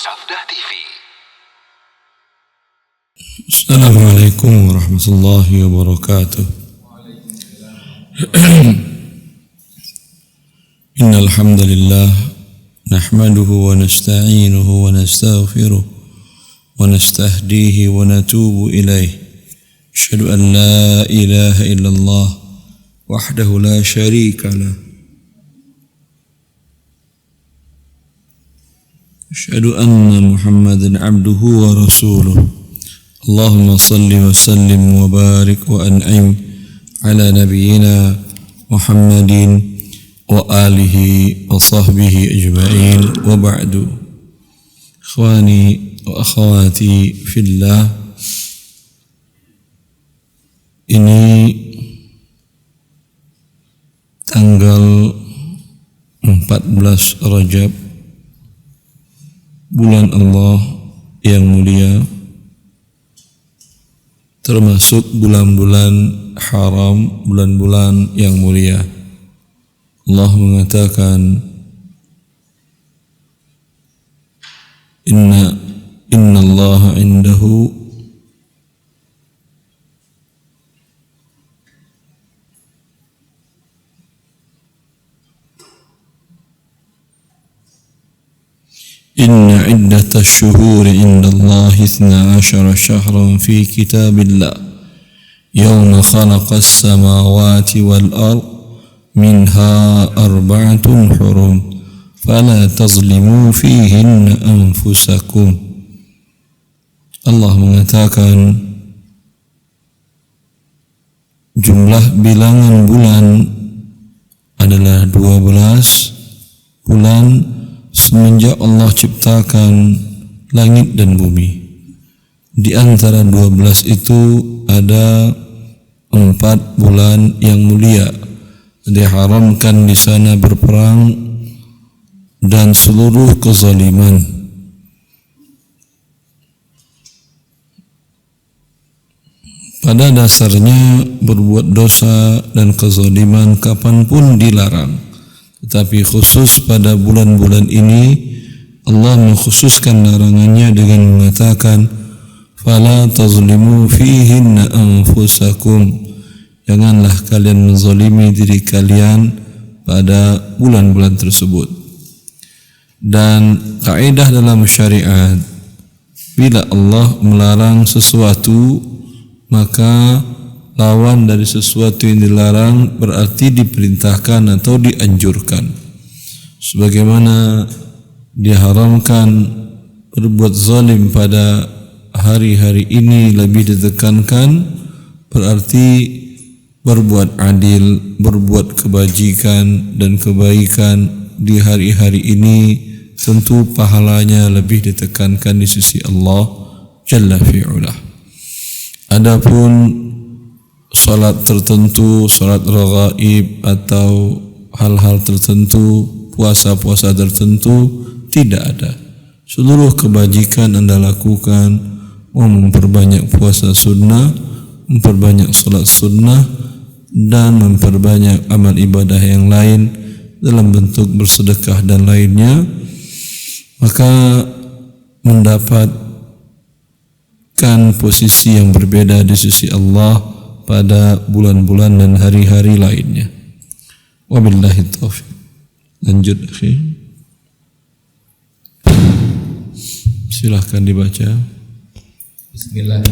Safdah TV. Assalamualaikum warahmatullahi wabarakatuh. Innal hamdalillah nahmaduhu wa nasta'inuhu wa nastaghfiruh wa nastahdihi wa natubu ilaih. Asyhadu an la ilaha illallah wahdahu la syarika lah. Asyhadu anna Muhammadan abduhu wa rasuluh. Allahumma salli wa sallim wa barik wa an'im ala nabiyyina Muhammadin wa alihi wa sahbihi ajma'in wa ba'du. Ikhwani wa akhwati fillah, ini tanggal 14 Rajab, bulan Allah yang mulia, termasuk bulan-bulan haram, bulan-bulan yang mulia. Allah mengatakan, Inna Allah indahu Inna iddata syuhuri indallahi 12 syahran fi kitabillah yawma khalaqas samawati wal ard minha arba'atun hurum fala tazlimu fihinna anfusakum. Allah mengatakan jumlah bilangan bulan adalah 12 bulan semenjak Allah ciptakan langit dan bumi. Di antara 12 itu ada 4 bulan yang mulia, diharamkan di sana berperang dan seluruh kezaliman. Pada dasarnya berbuat dosa dan kezaliman kapanpun dilarang. Tetapi khusus pada bulan-bulan ini Allah mengkhususkan larangannya dengan mengatakan fala tazlimu fihinna anfusakum, janganlah kalian menzalimi diri kalian pada bulan-bulan tersebut. Dan kaidah dalam syariat, bila Allah melarang sesuatu, maka lawan dari sesuatu yang dilarang berarti diperintahkan atau dianjurkan. Sebagaimana diharamkan berbuat zalim pada hari-hari ini lebih ditekankan, berarti berbuat adil, berbuat kebajikan dan kebaikan di hari-hari ini tentu pahalanya lebih ditekankan di sisi Allah Jalla fi'ulah. Adapun salat tertentu, salat raghaib atau hal-hal tertentu, puasa-puasa tertentu, tidak ada. Seluruh kebajikan Anda lakukan, memperbanyak puasa sunnah, memperbanyak salat sunnah, dan memperbanyak amal ibadah yang lain dalam bentuk bersedekah dan lainnya, maka mendapatkan posisi yang berbeda di sisi Allah pada bulan-bulan dan hari-hari lainnya. Wabillahi taufiq. Lanjut, akhi. Silahkan dibaca. Bismillah.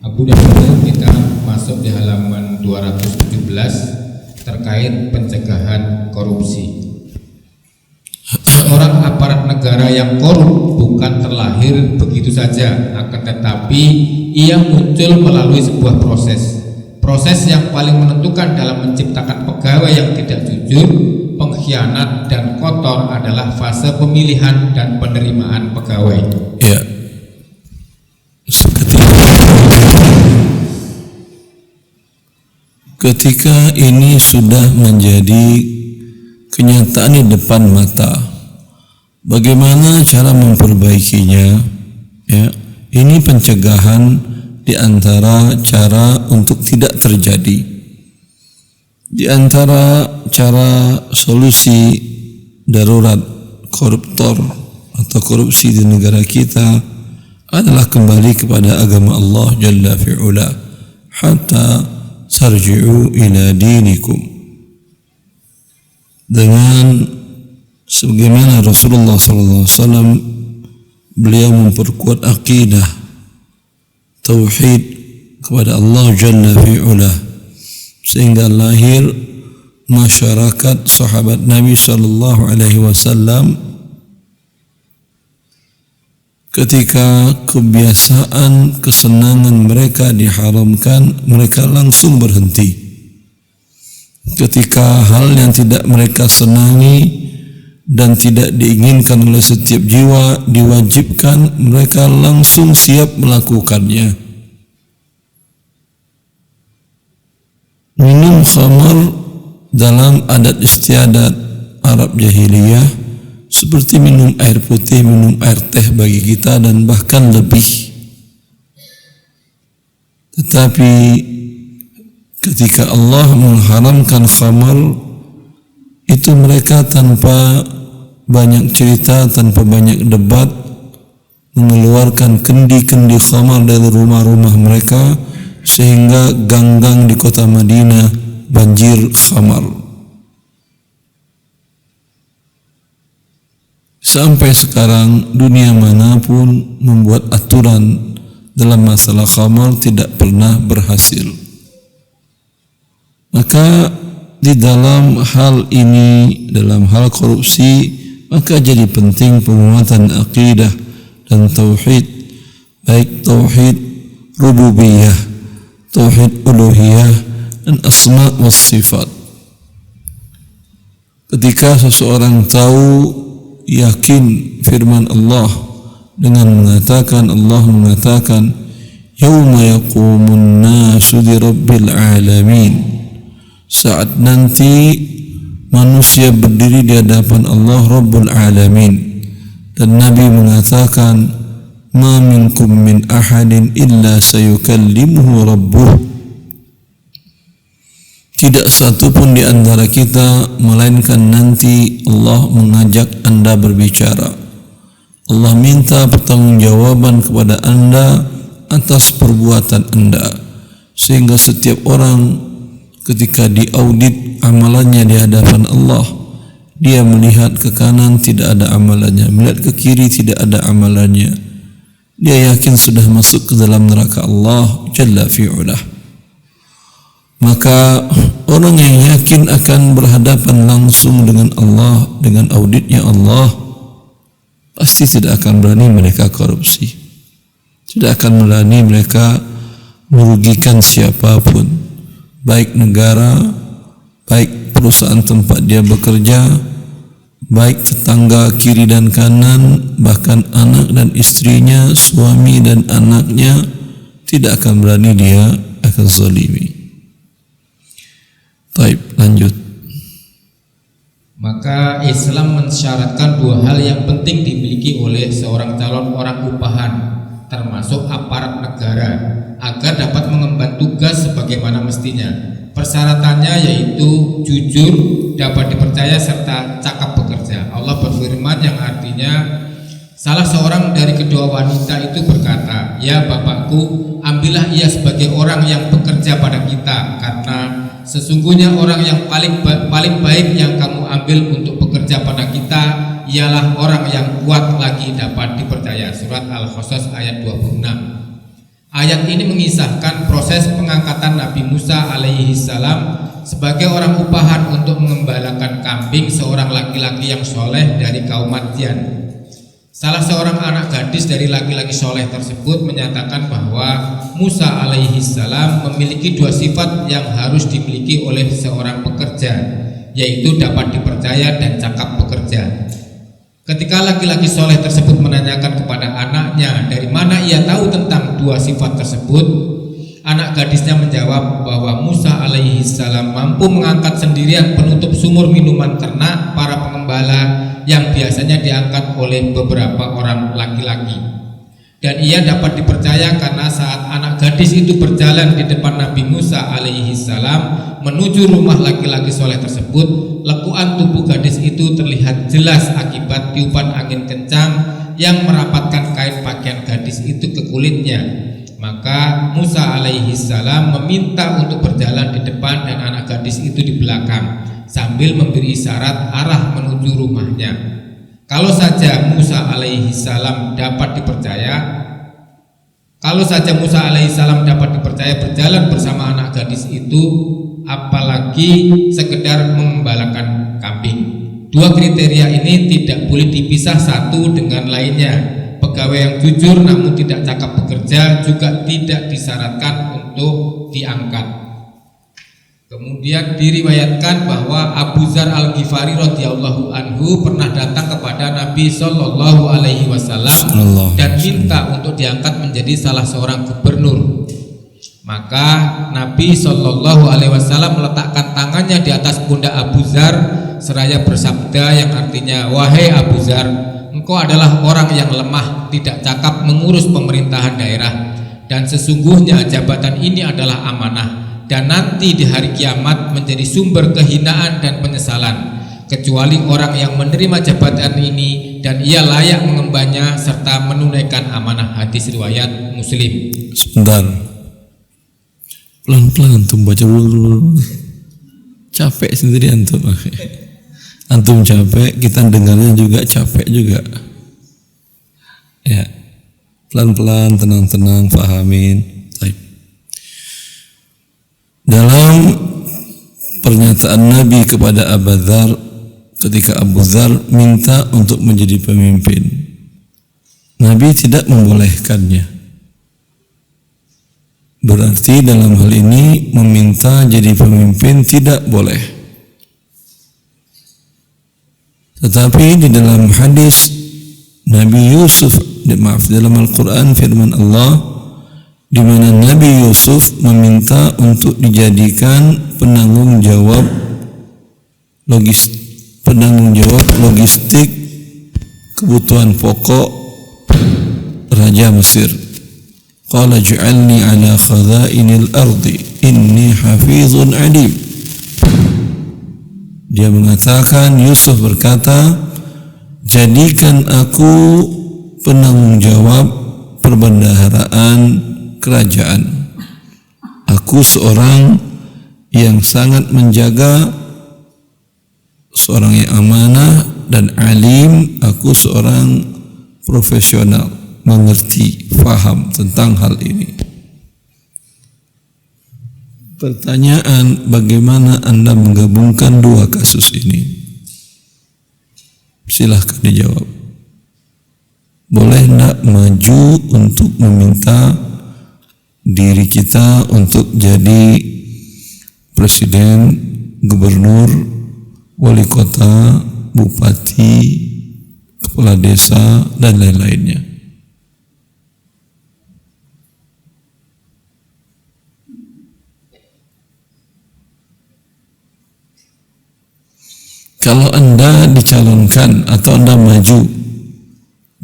Abu Dawud, kita masuk di halaman 217 terkait pencegahan korupsi. Seorang aparat negara yang korup bukan terlahir begitu saja, akan tetapi ia muncul melalui sebuah proses yang paling menentukan dalam menciptakan pegawai yang tidak jujur, pengkhianat dan kotor adalah fase pemilihan dan penerimaan pegawai. Ya. Ketika ini sudah menjadi kenyataan di depan mata, bagaimana cara memperbaikinya? Ya, ini pencegahan di antara cara untuk tidak terjadi. Di antara cara solusi darurat koruptor atau atau korupsi di negara kita adalah kembali kepada agama Allah Jalla fi'ula, hatta sarji'u ila dinikum, dengan sebagaimana Rasulullah SAW beliau memperkuat akidah tauhid kepada Allah Jalla fi'ula, sehingga lahir masyarakat sahabat Nabi Sallallahu Alaihi Wasallam ketika kebiasaan kesenangan mereka diharamkan, mereka langsung berhenti. Ketika hal yang tidak mereka senangi dan tidak diinginkan oleh setiap jiwa diwajibkan, mereka langsung siap melakukannya. Minum khamar dalam adat istiadat Arab jahiliyah seperti minum air putih, minum air teh bagi kita, dan bahkan lebih. Tetapi ketika Allah mengharamkan khamar, itu mereka tanpa banyak cerita, tanpa banyak debat, mengeluarkan kendi-kendi khamar dari rumah-rumah mereka, sehingga gang-gang di kota Madinah banjir khamar. Sampai sekarang dunia manapun membuat aturan dalam masalah khamar tidak pernah berhasil. Maka di dalam hal ini, dalam hal korupsi, maka jadi penting penguatan akidah dan tauhid, baik tauhid rububiyah, tauhid uluhiyah, dan asma wa sifat. Ketika seseorang tahu, yakin firman Allah dengan mengatakan, Allah mengatakan, yauma yaqumun nasu li rabbil alamin, saat nanti manusia berdiri di hadapan Allah Rabbul Alamin, dan Nabi mengatakan, ma minkum min ahadin illa sayukallimuhu rabbuh, tidak satu pun di antara kita melainkan nanti Allah mengajak Anda berbicara. Allah minta pertanggungjawaban kepada Anda atas perbuatan Anda, sehingga setiap orang ketika diaudit amalannya di hadapan Allah, dia melihat ke kanan tidak ada amalannya, melihat ke kiri tidak ada amalannya. Dia yakin sudah masuk ke dalam neraka Allah Jalla fi'ulah. Maka orang yang yakin akan berhadapan langsung dengan Allah, dengan auditnya Allah, pasti tidak akan berani mereka korupsi, tidak akan berani mereka merugikan siapapun, baik negara, baik perusahaan tempat dia bekerja, baik tetangga kiri dan kanan, bahkan anak dan istrinya, suami dan anaknya, tidak akan berani dia akan zalimi. Baik, lanjut. Maka Islam mensyaratkan dua hal yang penting dimiliki oleh seorang calon orang upahan, termasuk aparat negara, agar dapat mengemban tugas sebagaimana mestinya. Persyaratannya yaitu jujur, dapat dipercaya, serta cakap bekerja. Allah berfirman yang artinya, salah seorang dari kedua wanita itu berkata, ya bapakku, ambillah ia sebagai orang yang bekerja pada kita, karena sesungguhnya orang yang paling baik yang kamu ambil untuk bekerja pada kita ialah orang yang kuat lagi dapat dipercaya. Surat Al-Qasas ayat 26. Ayat ini mengisahkan proses pengangkatan Nabi Musa alaihi salam sebagai orang upahan untuk mengembalakan kambing seorang laki-laki yang soleh dari kaum Madian. Salah seorang anak gadis dari laki-laki soleh tersebut menyatakan bahwa Musa alaihi salam memiliki dua sifat yang harus dimiliki oleh seorang pekerja, yaitu dapat dipercaya dan cakap bekerja. Ketika laki-laki soleh tersebut menanyakan kepada anaknya dari mana ia tahu tentang dua sifat tersebut, anak gadisnya menjawab bahwa Musa alaihi salam mampu mengangkat sendirian penutup sumur minuman ternak para pengembala yang biasanya diangkat oleh beberapa orang laki-laki. Dan ia dapat dipercaya karena saat anak gadis itu berjalan di depan Nabi Musa alaihi salam menuju rumah laki-laki soleh tersebut, lekuan tubuh gadis itu terlihat jelas akibat tiupan angin kencang yang merapatkan kain pakaian gadis itu ke kulitnya. Maka Musa alaihi salam meminta untuk berjalan di depan dan anak gadis itu di belakang sambil memberi isyarat arah menuju rumahnya. Kalau saja Musa alaihi salam dapat dipercaya berjalan bersama anak gadis itu, apalagi sekedar mengembalakan kambing. Dua kriteria ini tidak boleh dipisah satu dengan lainnya. Pegawai yang jujur namun tidak cakap bekerja juga tidak disyaratkan untuk diangkat. Kemudian diriwayatkan bahwa Abu Dzar Al-Ghifari radhiyallahu anhu pernah datang kepada Nabi Shallallahu alaihi wasallam dan minta untuk diangkat menjadi salah seorang gubernur. Maka Nabi Shallallahu alaihi wasallam meletakkan tangannya di atas pundak Abu Dzar seraya bersabda yang artinya, "Wahai Abu Dzar, engkau adalah orang yang lemah, tidak cakap mengurus pemerintahan daerah, dan sesungguhnya jabatan ini adalah amanah dan nanti di hari kiamat menjadi sumber kehinaan dan penyesalan, kecuali orang yang menerima jabatan ini dan ia layak mengembannya serta menunaikan amanah." Hadis riwayat Muslim. Sebentar, pelan-pelan antum baca dulu. Capek sendiri antum. Antum capek, kita dengarnya juga capek juga. Ya, pelan-pelan, tenang-tenang, pahamin. Baik. Dalam pernyataan Nabi kepada Abu Dzar ketika Abu Dzar minta untuk menjadi pemimpin, Nabi tidak membolehkannya. Berarti dalam hal ini meminta jadi pemimpin tidak boleh. Tetapi di dalam hadis Nabi Yusuf, dalam Al-Quran firman Allah di mana Nabi Yusuf meminta untuk dijadikan penanggung jawab logistik kebutuhan pokok Raja Mesir. Qala ja'alni ala khaza'inil ardi inni hafizun alim. Dia mengatakan, Yusuf berkata, jadikan aku penanggung jawab perbendaharaan kerajaan. Aku seorang yang sangat menjaga, seorang yang amanah dan alim. Aku seorang profesional, mengerti, faham tentang hal ini. Pertanyaan, bagaimana Anda menggabungkan dua kasus ini? Silahkan dijawab. Boleh tidak maju untuk meminta diri kita untuk jadi presiden, gubernur, wali kota, bupati, kepala desa, dan lain-lainnya? Kalau Anda dicalonkan atau Anda maju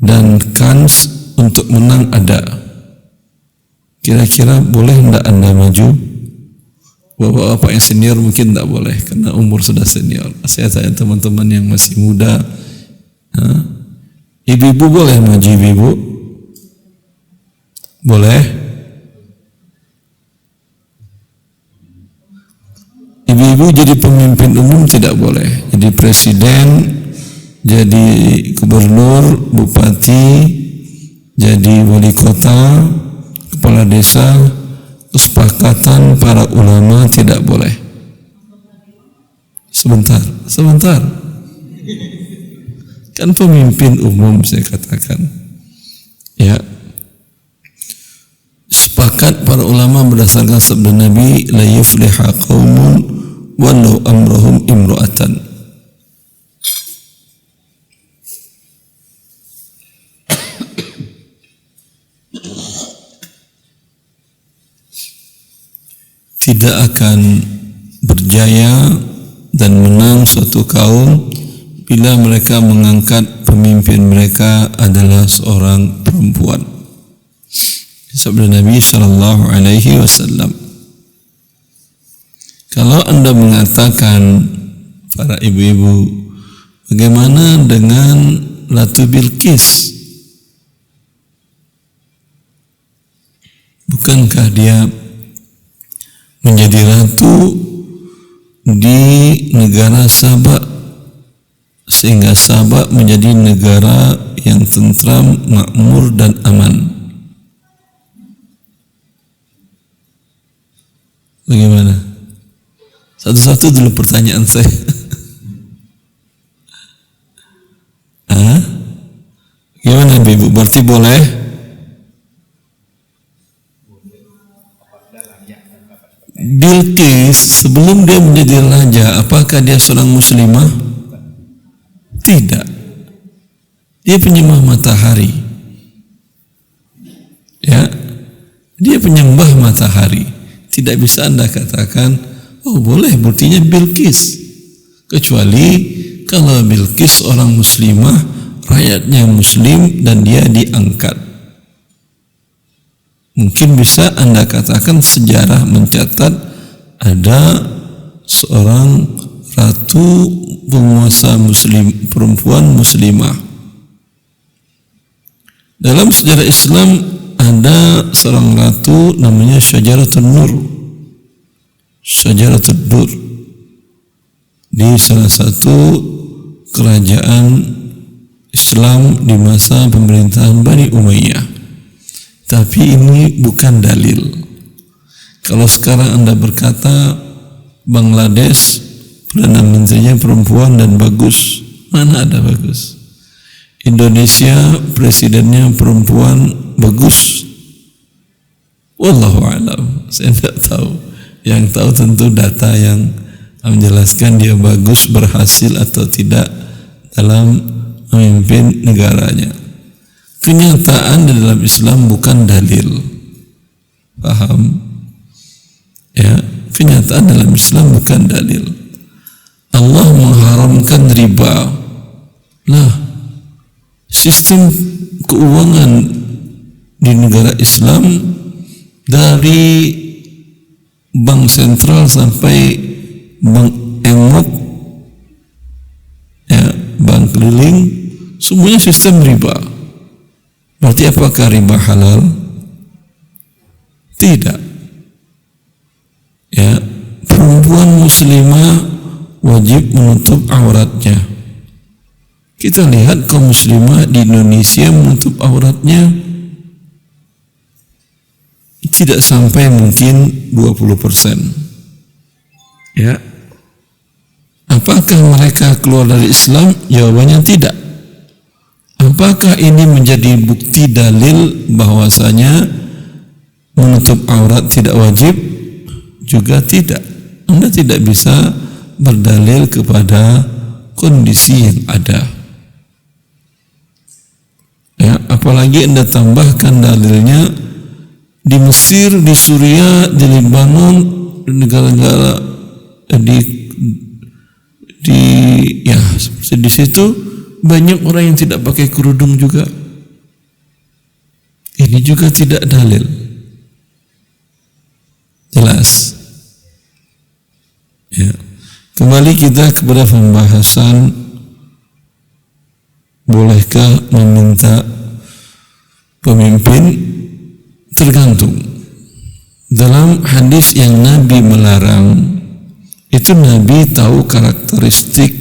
dan kans untuk menang ada, kira-kira boleh tidak Anda maju? Bapak-bapak yang senior mungkin tidak boleh karena umur sudah senior. Saya tanya teman-teman yang masih muda, ibu-ibu boleh maju? Ibu boleh? Ibu-ibu jadi pemimpin umum tidak boleh. Jadi presiden, jadi gubernur, bupati, jadi wali kota, kepala desa, kesepakatan para ulama tidak boleh. Sebentar. Kan pemimpin umum saya katakan. Ya. Sepakat para ulama berdasarkan sabda Nabi, la yufliha qaumun walau amrahum imra'atan. Tidak akan berjaya dan menang suatu kaum bila mereka mengangkat pemimpin mereka adalah seorang perempuan. Sabda Nabi sallallahu alaihi wasallam. Kalau Anda mengatakan, para ibu-ibu, bagaimana dengan Ratu Bilqis Bukankah dia menjadi ratu di negara Saba, sehingga Saba menjadi negara yang tentram, makmur dan aman? Bagaimana? Satu-satu dulu pertanyaan saya. Gimana Ibu? Berarti boleh? Bilqis sebelum dia menjadi raja, apakah dia seorang muslimah? Tidak. Dia penyembah matahari. Ya, dia penyembah matahari. Tidak bisa Anda katakan, oh boleh, buktinya Bilqis. Kecuali kalau Bilqis orang muslimah, rakyatnya muslim dan dia diangkat. Mungkin bisa Anda katakan sejarah mencatat ada seorang ratu penguasa muslim, perempuan muslimah. Dalam sejarah Islam ada seorang ratu namanya Syajaratul Nur. Syajaratul Nur di salah satu kerajaan Islam di masa pemerintahan Bani Umayyah. Tapi ini bukan dalil. Kalau sekarang Anda berkata Bangladesh Perdana Menterinya perempuan dan bagus, mana ada bagus? Indonesia presidennya perempuan bagus, wallahu a'lam, saya tidak tahu. Yang tahu tentu data yang menjelaskan dia bagus, berhasil atau tidak dalam memimpin negaranya. Kenyataan di dalam Islam bukan dalil. Paham? Ya, kenyataan dalam Islam bukan dalil. Allah mengharamkan riba. Lah, sistem keuangan di negara Islam dari bank sentral sampai bank emok, ya, bank keliling, semuanya sistem riba. Berarti apakah riba halal? Tidak. Ya, perempuan muslimah wajib menutup auratnya. Kita lihat kaum muslimah di Indonesia menutup auratnya tidak sampai mungkin 20%. Ya. Apakah mereka keluar dari Islam? Jawabannya tidak. Apakah ini menjadi bukti dalil bahwasanya menutup aurat tidak wajib? Juga tidak. Anda tidak bisa berdalil kepada kondisi yang ada. Ya, apalagi Anda tambahkan dalilnya di Mesir, di Suriah, di Lebanon, di negara-negara di situ banyak orang yang tidak pakai kerudung juga. Ini juga tidak dalil. Jelas. Ya. Kembali kita kepada pembahasan, bolehkah meminta pemimpin? Tergantung. Dalam hadis yang Nabi melarang, itu Nabi tahu karakteristik,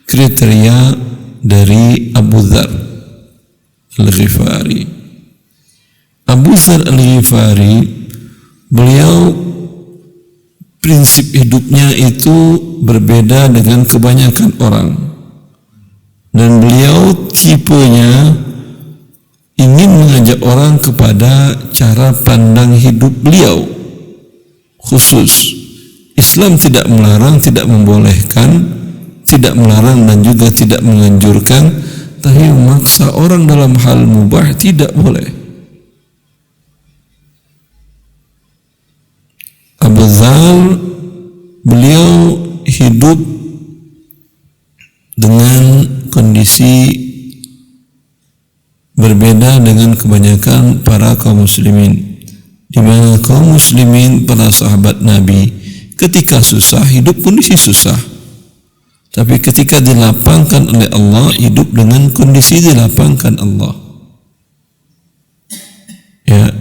kriteria dari Abu Dzar Al-Ghifari. Abu Dzar Al-Ghifari, beliau prinsip hidupnya itu berbeda dengan kebanyakan orang, dan beliau tipenya ingin mengajak orang kepada cara pandang hidup beliau khusus. Islam tidak melarang, tidak membolehkan, tidak melarang dan juga tidak menganjurkan, tapi memaksa orang dalam hal mubah tidak boleh. Abu Dzar, beliau hidup dengan kondisi berbeda dengan kebanyakan para kaum muslimin, di mana kaum muslimin, para sahabat Nabi, ketika susah hidup kondisi susah, tapi ketika dilapangkan oleh Allah hidup dengan kondisi dilapangkan Allah. Ya,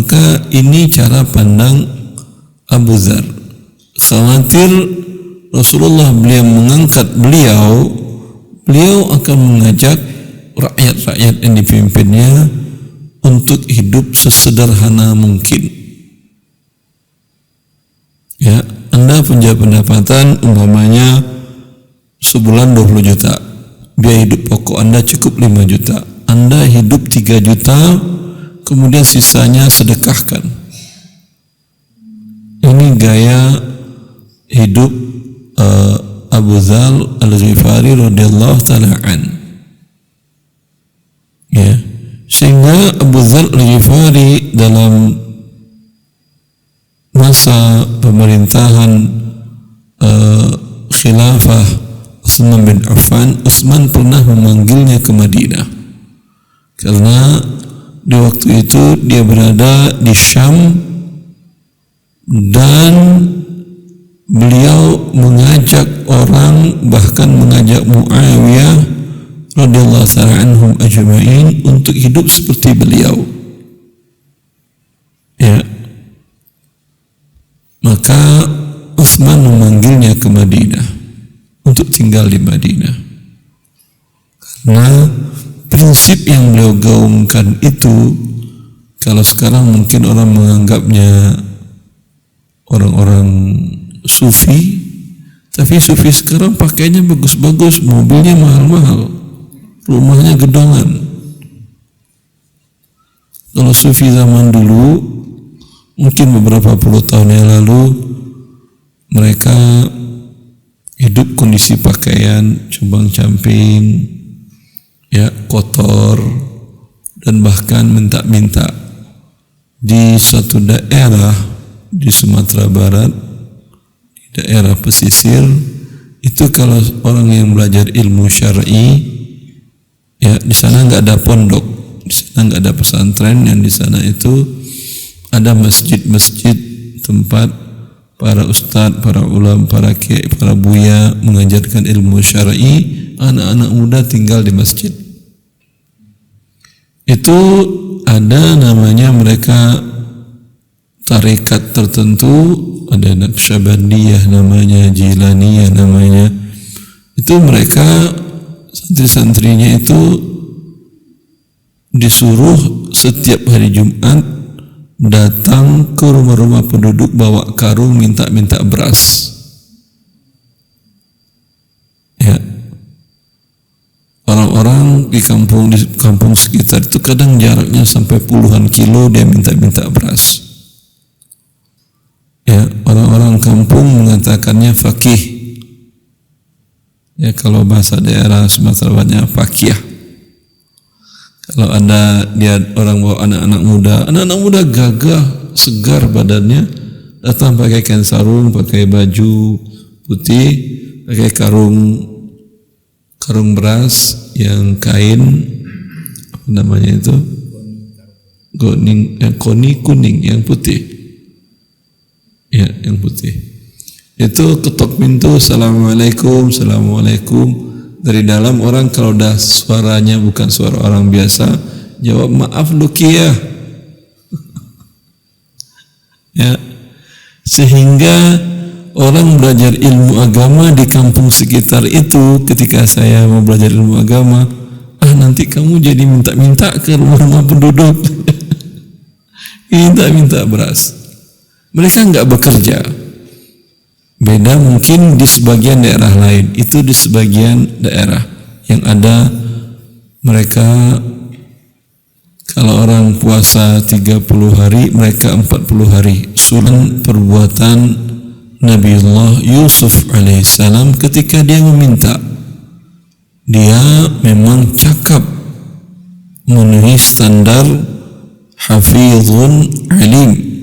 Maka ini cara pandang Abu Dzar. Khawatir Rasulullah beliau mengangkat beliau akan mengajak rakyat-rakyat yang dipimpinnya untuk hidup sesederhana mungkin. Ya, Anda punya pendapatan umpamanya sebulan 20 juta, biaya hidup pokok Anda cukup 5 juta, Anda hidup 3 juta, kemudian sisanya sedekahkan. Ini gaya hidup Abu Dzar Al-Ghifari radhiyallahu ta'ala an. Ya, sehingga Abu Dzar Al-Ghifari dalam masa pemerintahan khilafah Utsman bin Affan, Utsman pernah memanggilnya ke Madinah karena di waktu itu dia berada di Syam dan beliau mengajak orang, bahkan mengajak Muawiyah radhiyallahu ta'ala anhum ajma'in untuk hidup seperti beliau. Ya, maka Utsman memanggilnya ke Madinah untuk tinggal di Madinah karena prinsip yang beliau gaungkan itu, kalau sekarang mungkin orang menganggapnya orang-orang sufi, tapi sufi sekarang pakainya bagus-bagus, mobilnya mahal-mahal, rumahnya gedongan. Kalau sufi zaman dulu, mungkin beberapa puluh tahun yang lalu, mereka hidup kondisi pakaian compang-camping, ya, kotor, dan bahkan minta-minta. Di suatu daerah di Sumatera Barat, di daerah pesisir, itu kalau orang yang belajar ilmu syar'i, ya, di sana nggak ada pondok, di sana nggak ada pesantren, yang di sana itu ada masjid-masjid tempat para ustadz, para ulama, para kiai, para buya mengajarkan ilmu syar'i. Anak-anak muda tinggal di masjid. Itu ada namanya mereka tarekat tertentu, ada Naqsyabandiyah namanya, Jilaniyah namanya. Itu mereka santri-santrinya itu disuruh setiap hari Jumat datang ke rumah-rumah penduduk bawa karung minta-minta beras. Ya. Orang-orang di kampung sekitar itu kadang jaraknya sampai puluhan kilo dia minta-minta beras. Ya, orang-orang kampung mengatakannya fakih. Ya, kalau bahasa daerah Sumatera Baratnya fakih. Kalau ada dia orang bawa anak-anak muda gagah, segar badannya, datang pakai kain sarung, pakai baju putih, pakai karung beras yang kain apa namanya itu, koni kuning yang putih, ya, yang putih. Itu ketok pintu, assalamualaikum. Dari dalam orang kalau dah suaranya bukan suara orang biasa, jawab maaf Luqiyah. Ya, sehingga orang belajar ilmu agama di kampung sekitar itu, ketika saya mau belajar ilmu agama, nanti kamu jadi minta-minta ke rumah-rumah penduduk, minta beras. Mereka nggak bekerja. Beda mungkin di sebagian daerah lain. Itu di sebagian daerah yang ada mereka, kalau orang puasa 30 hari, mereka 40 hari. Sunan perbuatan Nabiullah Yusuf alaihissalam ketika dia meminta, dia memang cakap memenuhi standar hafizun alim.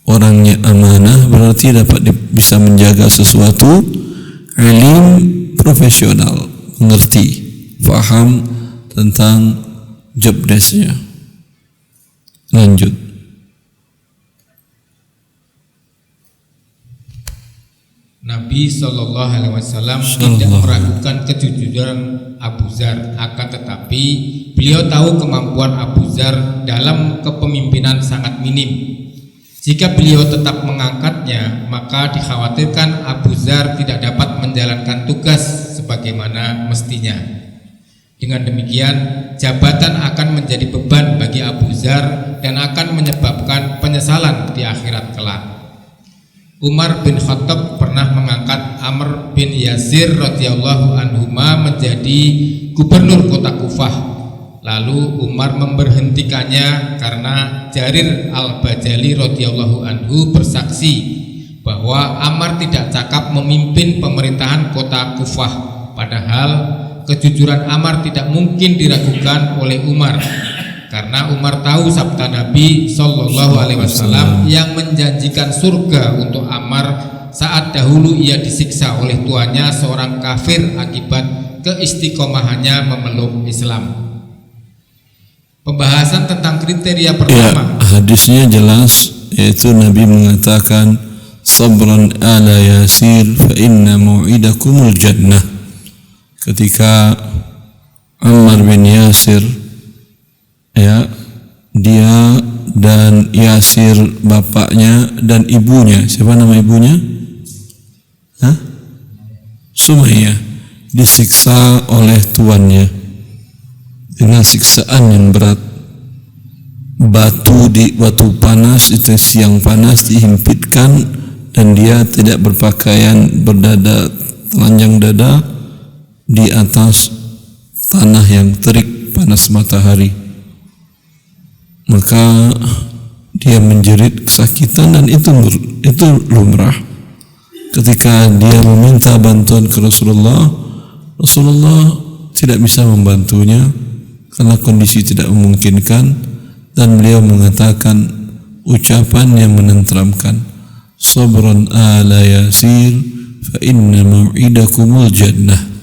Orangnya amanah, berarti dapat bisa menjaga sesuatu, alim, profesional, mengerti, faham tentang job desk-nya. Lanjut. Nabi Shallallahu Alaihi Wasallam tidak meragukan kejujuran Abu Dzar, akan tetapi beliau tahu kemampuan Abu Dzar dalam kepemimpinan sangat minim. Jika beliau tetap mengangkatnya, maka dikhawatirkan Abu Dzar tidak dapat menjalankan tugas sebagaimana mestinya. Dengan demikian, jabatan akan menjadi beban bagi Abu Dzar dan akan menyebabkan penyesalan di akhirat kelak. Umar bin Khattab pernah mengangkat Amr bin Yasir radhiyallahu anhuma menjadi gubernur kota Kufah. Lalu Umar memberhentikannya karena Jarir al-Bajali radhiyallahu anhu bersaksi bahwa Amr tidak cakap memimpin pemerintahan kota Kufah. Padahal kejujuran Amr tidak mungkin diragukan oleh Umar, karena Umar tahu sabda Nabi Shallallahu Alaihi Wasallam yang menjanjikan surga untuk Amr saat dahulu ia disiksa oleh tuannya seorang kafir akibat keistiqomahannya memeluk Islam. Pembahasan tentang kriteria pertama. Ya, hadisnya jelas, yaitu Nabi mengatakan sabran ala yasir fa inna mau'idakumul jannah. Ketika Ammar bin Yasir, ya, dia dan Yasir bapaknya dan ibunya, siapa nama ibunya? Sumayyah, disiksa oleh tuannya dengan siksaan yang berat. Batu panas, itu siang panas dihimpitkan, dan dia tidak berpakaian, berdada telanjang dada di atas tanah yang terik panas matahari. Maka dia menjerit kesakitan, dan itu lumrah. Ketika dia meminta bantuan ke Rasulullah tidak bisa membantunya karena kondisi tidak memungkinkan, dan beliau mengatakan ucapan yang menenteramkan, sabran ala yasir fa inna mau'idakumul jannah.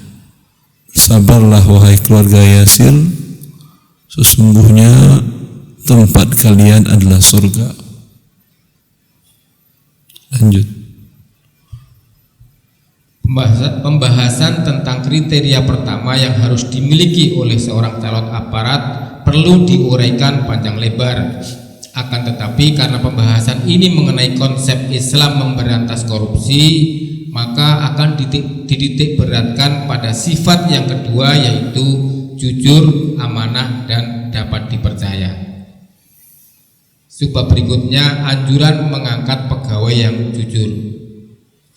Sabarlah wahai keluarga Yasir, sesungguhnya tempat kalian adalah surga. Lanjut. Pembahasan tentang kriteria pertama yang harus dimiliki oleh seorang calon aparat perlu diuraikan panjang lebar. Akan tetapi karena pembahasan ini mengenai konsep Islam memberantas korupsi, maka akan dititik beratkan pada sifat yang kedua, yaitu jujur, amanah, dan dapat dipercaya. Sebab berikutnya anjuran mengangkat pegawai yang jujur.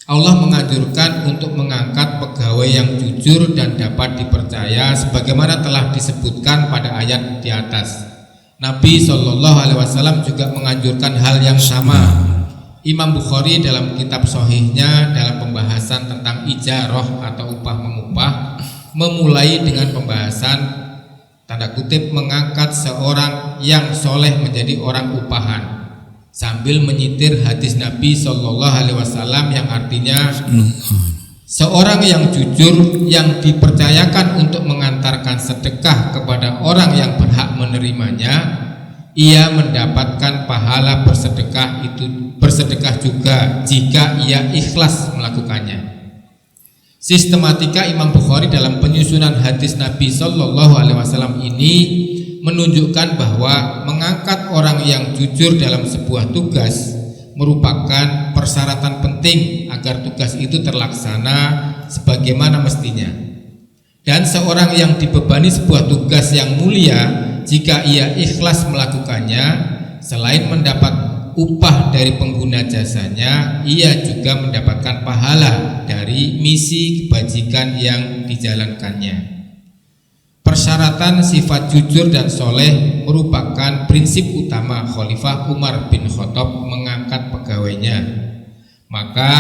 Allah menganjurkan untuk mengangkat pegawai yang jujur dan dapat dipercaya sebagaimana telah disebutkan pada ayat di atas. Nabi Shallallahu Alaihi Wasallam juga menganjurkan hal yang sama. Imam Bukhari dalam kitab Sahihnya dalam pembahasan tentang ijarah atau upah mengupah memulai dengan pembahasan tanda kutip mengangkat seorang yang soleh menjadi orang upahan, sambil menyitir hadis Nabi Shallallahu Alaihi Wasallam yang artinya seorang yang jujur yang dipercayakan untuk mengantarkan sedekah kepada orang yang berhak menerimanya, ia mendapatkan pahala bersedekah juga jika ia ikhlas melakukannya. Sistematika Imam Bukhari dalam penyusunan hadis Nabi Shallallahu Alaihi Wasallam ini menunjukkan bahwa mengangkat orang yang jujur dalam sebuah tugas merupakan persyaratan penting agar tugas itu terlaksana sebagaimana mestinya. Dan seorang yang dibebani sebuah tugas yang mulia, jika ia ikhlas melakukannya, selain mendapat upah dari pengguna jasanya, ia juga mendapatkan pahala dari misi kebajikan yang dijalankannya. Persyaratan sifat jujur dan soleh merupakan prinsip utama Khalifah Umar bin Khattab mengangkat pegawainya. Maka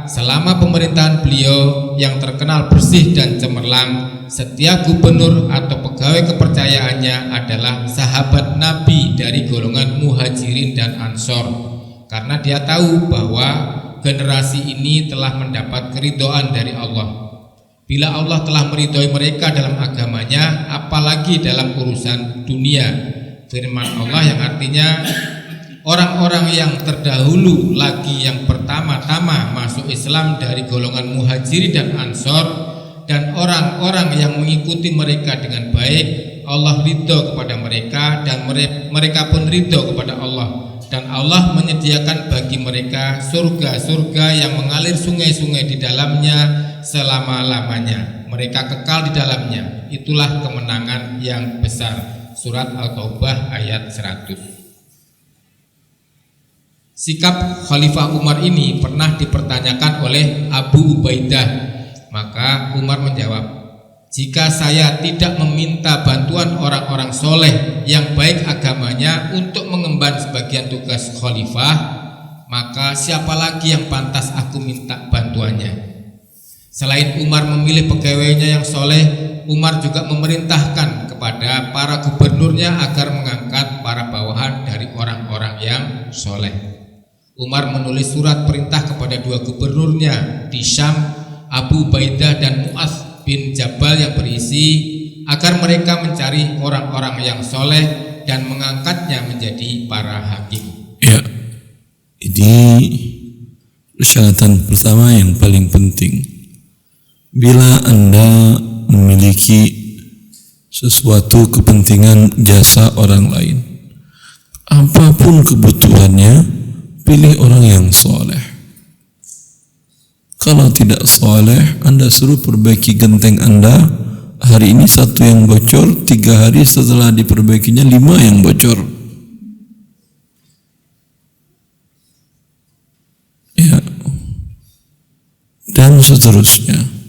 selama pemerintahan beliau yang terkenal bersih dan cemerlang, setiap gubernur atau pegawai kepercayaannya adalah sahabat Nabi dari golongan Muhajirin dan Ansor, karena dia tahu bahwa generasi ini telah mendapat keridhaan dari Allah. Bila Allah telah meridhoi mereka dalam agamanya, apalagi dalam urusan dunia. Firman Allah yang artinya orang-orang yang terdahulu lagi yang pertama-tama masuk Islam dari golongan Muhajirin dan Ansor, dan orang-orang yang mengikuti mereka dengan baik, Allah ridho kepada mereka dan mereka pun ridho kepada Allah, dan Allah menyediakan bagi mereka surga-surga yang mengalir sungai-sungai di dalamnya selama-lamanya. Mereka kekal di dalamnya. Itulah kemenangan yang besar. Surat Al-Taubah ayat 100. Sikap Khalifah Umar ini pernah dipertanyakan oleh Abu Ubaidah. Maka Umar menjawab, jika saya tidak meminta bantuan orang-orang soleh yang baik agamanya untuk mengemban sebagian tugas khalifah, maka siapa lagi yang pantas aku minta bantuannya? Selain Umar memilih pegawainya yang soleh, Umar juga memerintahkan kepada para gubernurnya agar mengangkat para bawahan dari orang-orang yang soleh. Umar menulis surat perintah kepada 2 gubernurnya di Syam, Abu Ubaidah dan Mu'adz bin Jabal, yang berisi agar mereka mencari orang-orang yang soleh dan mengangkatnya menjadi para hakim. Ya, ini persyaratan pertama yang paling penting. Bila Anda memiliki sesuatu kepentingan jasa orang lain, apapun kebutuhannya, pilih orang yang soleh. Kalau tidak soleh, Anda suruh perbaiki genteng Anda. Hari ini 1 yang bocor, 3 hari setelah diperbaikinya 5 yang bocor. Ya, dan seterusnya.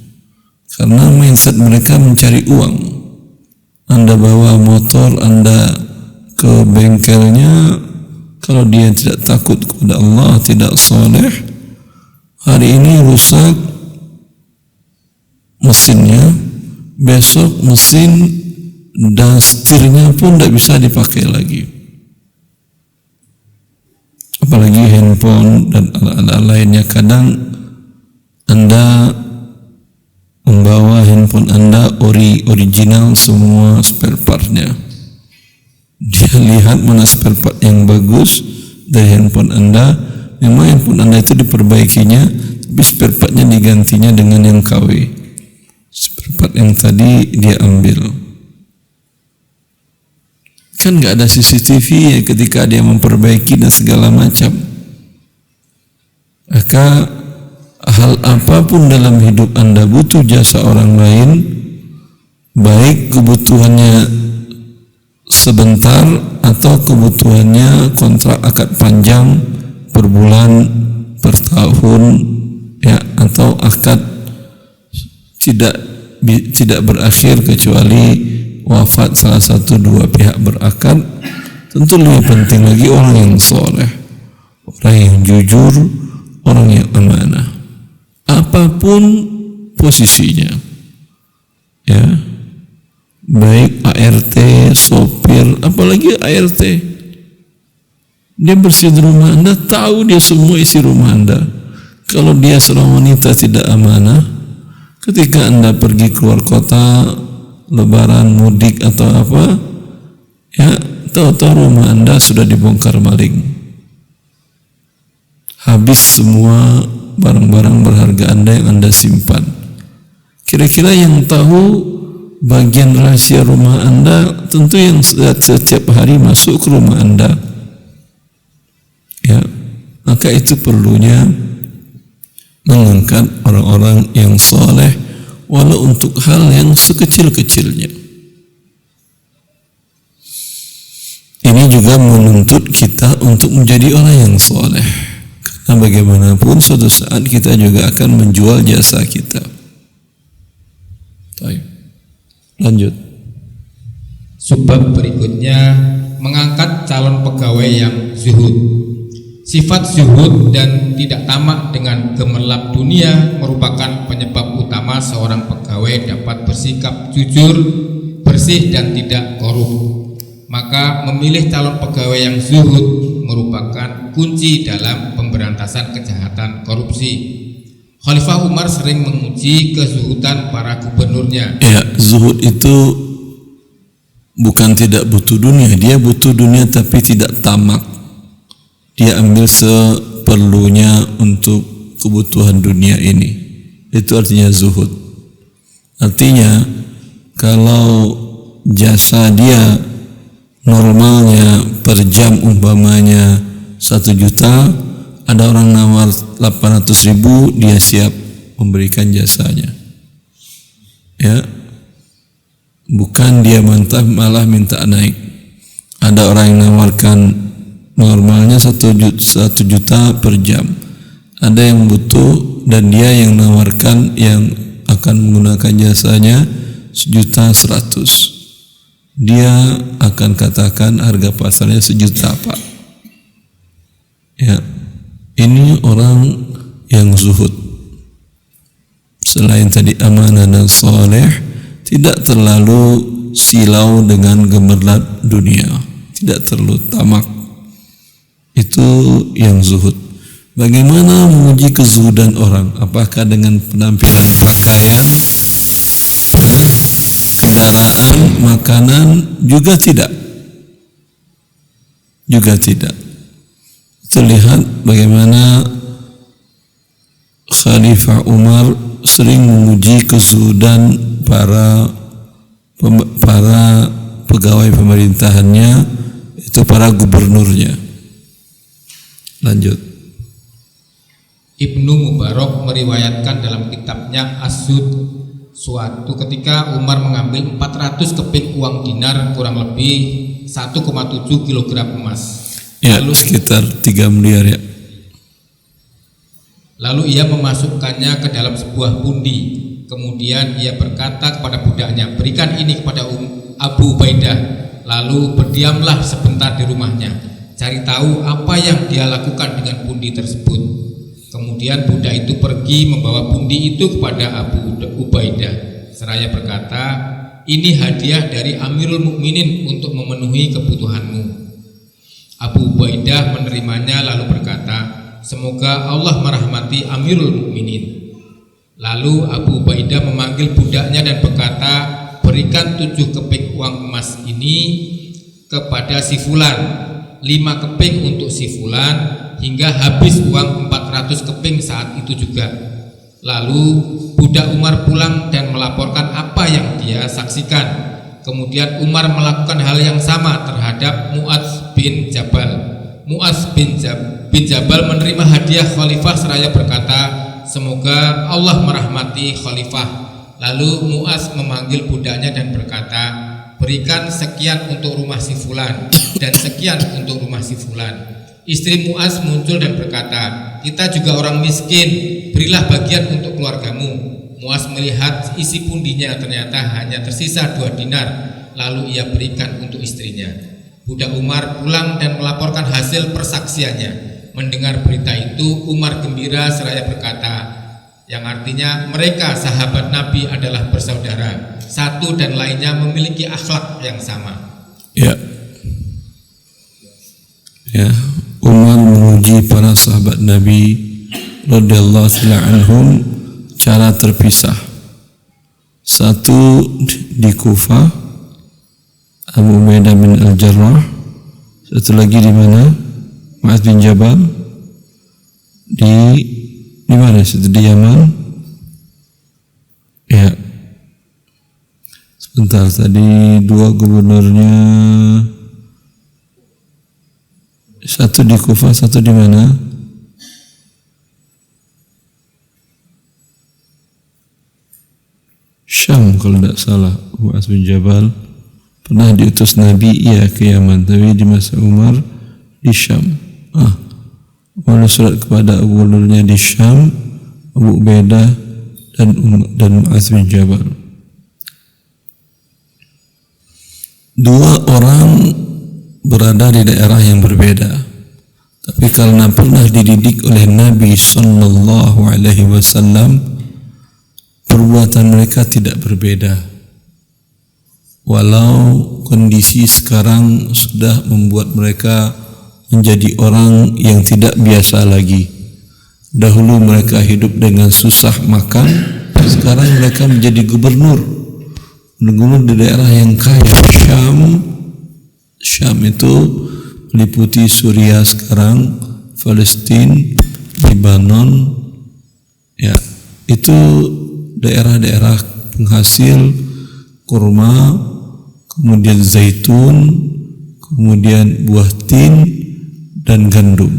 Karena mindset mereka mencari uang. Anda bawa motor Anda ke bengkelnya, kalau dia tidak takut kepada Allah, tidak soleh, hari ini rusak mesinnya, besok mesin dan setirnya pun tidak bisa dipakai lagi. Apalagi handphone dan alat-alat lainnya. Kadang Anda membawa handphone Anda original semua spare partnya. Dia lihat mana spare part yang bagus dari handphone Anda. Memang handphone Anda itu diperbaikinya, tapi spare partnya digantinya dengan yang KW. Spare part yang tadi dia ambil. Kan nggak ada CCTV ya ketika dia memperbaiki dan segala macam. Maka hal apapun dalam hidup Anda butuh jasa orang lain, baik kebutuhannya sebentar atau kebutuhannya kontrak akad panjang per bulan, per tahun, ya, atau akad tidak berakhir kecuali wafat salah satu 2 pihak berakad. Tentu lebih penting lagi orang yang soleh, orang yang jujur, orang yang amanah. Apapun posisinya, ya, baik ART, sopir, apalagi ART, dia bersihin rumah Anda, tahu dia semua isi rumah Anda. Kalau dia seorang wanita tidak amanah, ketika Anda pergi keluar kota, lebaran, mudik atau apa, ya, tahu-tahu rumah Anda sudah dibongkar maling, habis semua barang-barang berharga Anda yang Anda simpan. Kira-kira yang tahu bagian rahasia rumah Anda tentu yang setiap hari masuk ke rumah Anda. Ya, maka itu perlunya mengangkat orang-orang yang soleh, walau untuk hal yang sekecil-kecilnya. Ini juga menuntut kita untuk menjadi orang yang soleh. Karena bagaimanapun suatu saat kita juga akan menjual jasa kita. Baik. Lanjut. Sebab berikutnya, mengangkat calon pegawai yang zuhud. Sifat zuhud dan tidak tamak dengan gemerlap dunia merupakan penyebab utama seorang pegawai dapat bersikap jujur, bersih dan tidak korup. Maka memilih calon pegawai yang zuhud merupakan kunci dalam pemberantasan kejahatan korupsi. Khalifah Umar sering menguji kezuhudan para gubernurnya. Ya, zuhud itu bukan tidak butuh dunia, dia butuh dunia tapi tidak tamak. Dia ambil seperlunya untuk kebutuhan dunia ini. Itu artinya zuhud. Artinya kalau jasa dia normalnya per jam umpamanya 1 juta, ada orang nawar 800.000, dia siap memberikan jasanya. Ya, bukan dia mantap malah minta naik. Ada orang yang nawarkan normalnya 1 juta per jam, ada yang butuh dan dia yang nawarkan yang akan menggunakan jasanya 1.100.000. Dia akan katakan harga pasarnya 1 juta, Pak. Ya, ini orang yang zuhud. Selain tadi amanah dan soleh, tidak terlalu silau dengan gemerlap dunia, tidak terlalu tamak. Itu yang zuhud. Bagaimana menguji kezuhudan orang? Apakah dengan penampilan pakaian, kendaraan, makanan? Juga tidak. Terlihat bagaimana Khalifah Umar sering menguji kezuhudan para pegawai pemerintahannya, itu para gubernurnya. Lanjut. Ibnu Mubarak meriwayatkan dalam kitabnya As-Sud, suatu ketika Umar mengambil 400 keping uang dinar, kurang lebih 1,7 kilogram emas. Ya, sekitar 3 miliar ya. Lalu ia memasukkannya ke dalam sebuah pundi. Kemudian ia berkata kepada budaknya, berikan ini kepada Abu Ubaidah. Lalu berdiamlah sebentar di rumahnya, cari tahu apa yang dia lakukan dengan pundi tersebut. Kemudian budak itu pergi membawa pundi itu kepada Abu Ubaidah. Seraya berkata, ini hadiah dari Amirul Mukminin untuk memenuhi kebutuhanmu. Abu Ubaidah menerimanya lalu berkata, semoga Allah merahmati Amirul Mukminin. Lalu Abu Ubaidah memanggil budaknya dan berkata, berikan 7 keping uang emas ini kepada si fulan, 5 keping untuk si fulan, hingga habis uang 400 keping saat itu juga. Lalu budak Umar pulang dan melaporkan apa yang dia saksikan. Kemudian Umar melakukan hal yang sama terhadap Mu'adz bin Jabal. Mu'adz bin Jabal menerima hadiah khalifah seraya berkata, semoga Allah merahmati khalifah. Lalu Mu'adz memanggil budaknya dan berkata, berikan sekian untuk rumah si fulan dan sekian untuk rumah si fulan. Istri Mu'adz muncul dan berkata, kita juga orang miskin, berilah bagian untuk keluargamu. Mu'adz melihat isi pundinya ternyata hanya tersisa 2 dinar, lalu ia berikan untuk istrinya. Budak Umar pulang dan melaporkan hasil persaksiannya. Mendengar berita itu, Umar gembira seraya berkata, yang artinya mereka sahabat Nabi adalah bersaudara, satu dan lainnya memiliki akhlak yang sama. Ya, Umar menguji para sahabat Nabi radhiyallahu anhum cara terpisah. Satu di Kufah, Abu Ubaidah bin Al-Jarrah. Satu lagi di mana? Mu'adz bin Jabal. Di mana? Satu di Yaman. Ya. Sebentar, tadi 2 gubernurnya. Satu di Kufah, satu di mana? Syam kalau tidak salah. Mu'adz bin Jabal pernah diutus Nabi ke Yaman, tapi di masa Umar di Syam. Menulis surat kepada gubernurnya di Syam, Abu Ubaidah dan Mu'adz bin Jabal. 2 orang berada di daerah yang berbeda, tapi karena pernah dididik oleh Nabi Sallallahu Alaihi Wasallam, perbuatan mereka tidak berbeda. Walau kondisi sekarang sudah membuat mereka menjadi orang yang tidak biasa lagi. Dahulu mereka hidup dengan susah makan, sekarang mereka menjadi gubernur di daerah yang kaya. Syam itu meliputi Suriah sekarang, Palestina, Lebanon, ya, itu daerah-daerah penghasil kurma, kemudian zaitun, kemudian buah tin dan gandum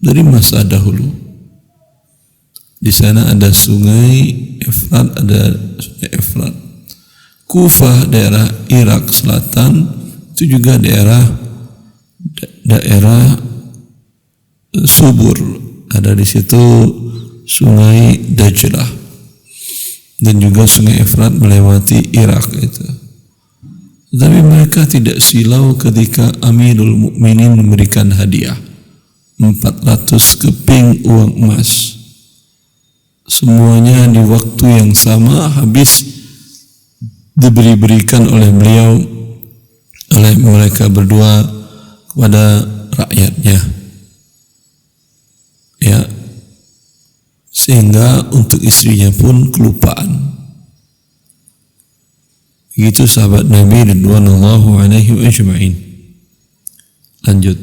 dari masa dahulu. Di sana ada sungai Efrat, Kufah daerah Irak Selatan itu juga daerah subur, ada di situ sungai Dajlah dan juga sungai Efrat melewati Irak itu. Tapi mereka tidak silau ketika Amirul Mukminin memberikan hadiah 400 keping uang emas. Semuanya di waktu yang sama habis diberikan oleh beliau, oleh mereka berdua kepada rakyatnya, ya, sehingga untuk istrinya pun kelupaan. Begitu sahabat Nabi radhiyallahu alaihi ajma'in. Lanjut.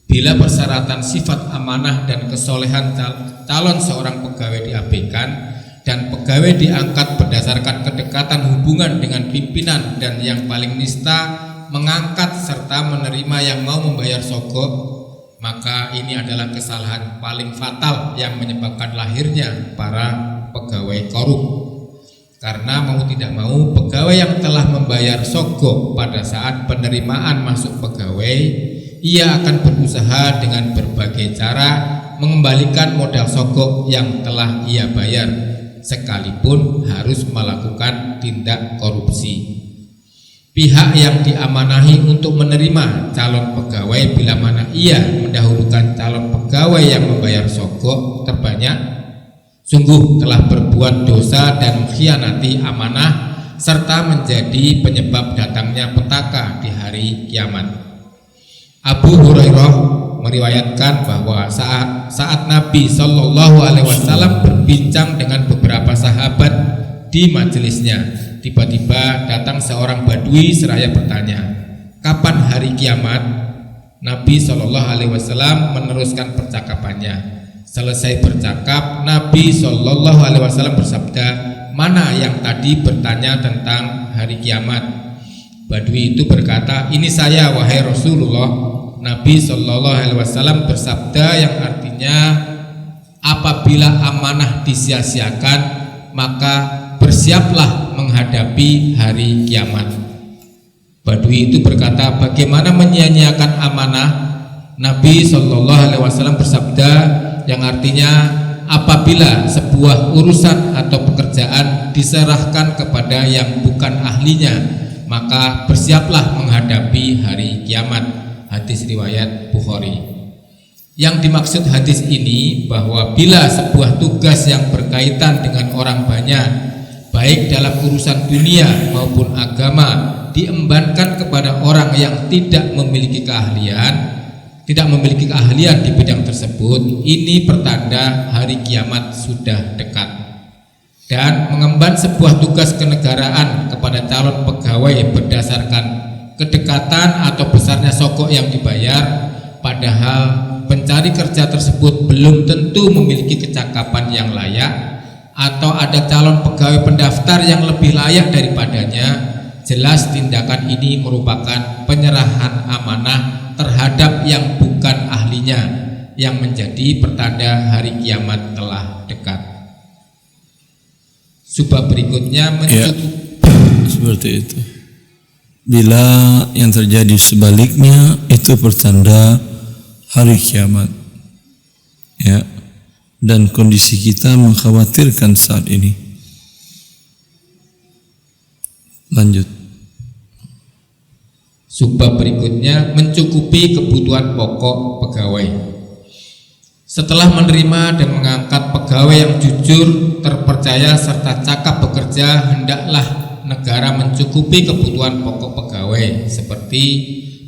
Bila persyaratan sifat amanah dan kesolehan calon seorang pegawai diabaikan dan pegawai diangkat berdasarkan kedekatan hubungan dengan pimpinan dan yang paling nista mengangkat serta menerima yang mau membayar sogok, maka ini adalah kesalahan paling fatal yang menyebabkan lahirnya para pegawai korup. Karena mau tidak mau, pegawai yang telah membayar sogok pada saat penerimaan masuk pegawai, ia akan berusaha dengan berbagai cara mengembalikan modal sogok yang telah ia bayar, sekalipun harus melakukan tindak korupsi. Pihak yang diamanahi untuk menerima calon pegawai bila mana ia mendahulukan calon pegawai yang membayar sogok terbanyak, sungguh telah berbuat dosa dan mengkhianati amanah serta menjadi penyebab datangnya petaka di hari kiamat. Abu Hurairah meriwayatkan bahwa saat Nabi Shallallahu Alaihi Wasallam berbincang dengan beberapa sahabat di majelisnya, tiba-tiba datang seorang badui seraya bertanya, "Kapan hari kiamat?" Nabi Shallallahu Alaihi Wasallam meneruskan percakapannya. Selesai bercakap, Nabi Shallallahu Alaihi Wasallam bersabda, "Mana yang tadi bertanya tentang hari kiamat?" Badui itu berkata, "Ini saya, wahai Rasulullah." Nabi Shallallahu Alaihi Wasallam bersabda yang artinya, apabila amanah disia-siakan, maka bersiaplah menghadapi hari kiamat. Badui itu berkata, "Bagaimana menyia-nyiakan amanah?" Nabi Shallallahu Alaihi Wasallam bersabda yang artinya, apabila sebuah urusan atau pekerjaan diserahkan kepada yang bukan ahlinya, maka bersiaplah menghadapi hari kiamat. Hadis riwayat Bukhari. Yang dimaksud hadis ini bahwa bila sebuah tugas yang berkaitan dengan orang banyak, baik dalam urusan dunia maupun agama, diembankan kepada orang yang tidak memiliki keahlian di bidang tersebut, ini pertanda hari kiamat sudah dekat. Dan mengemban sebuah tugas kenegaraan kepada calon pegawai berdasarkan kedekatan atau besarnya sogok yang dibayar, padahal pencari kerja tersebut belum tentu memiliki kecakapan yang layak, atau ada calon pegawai pendaftar yang lebih layak daripadanya, jelas tindakan ini merupakan penyerahan amanah terhadap yang bukan ahlinya, yang menjadi pertanda hari kiamat telah dekat. Sebab berikutnya seperti itu. Bila yang terjadi sebaliknya, itu pertanda hari kiamat, ya. Dan kondisi kita mengkhawatirkan saat ini. Lanjut. Sebab berikutnya mencukupi kebutuhan pokok pegawai. Setelah menerima dan mengangkat pegawai yang jujur, terpercaya serta cakap bekerja, hendaklah negara mencukupi kebutuhan pokok pegawai seperti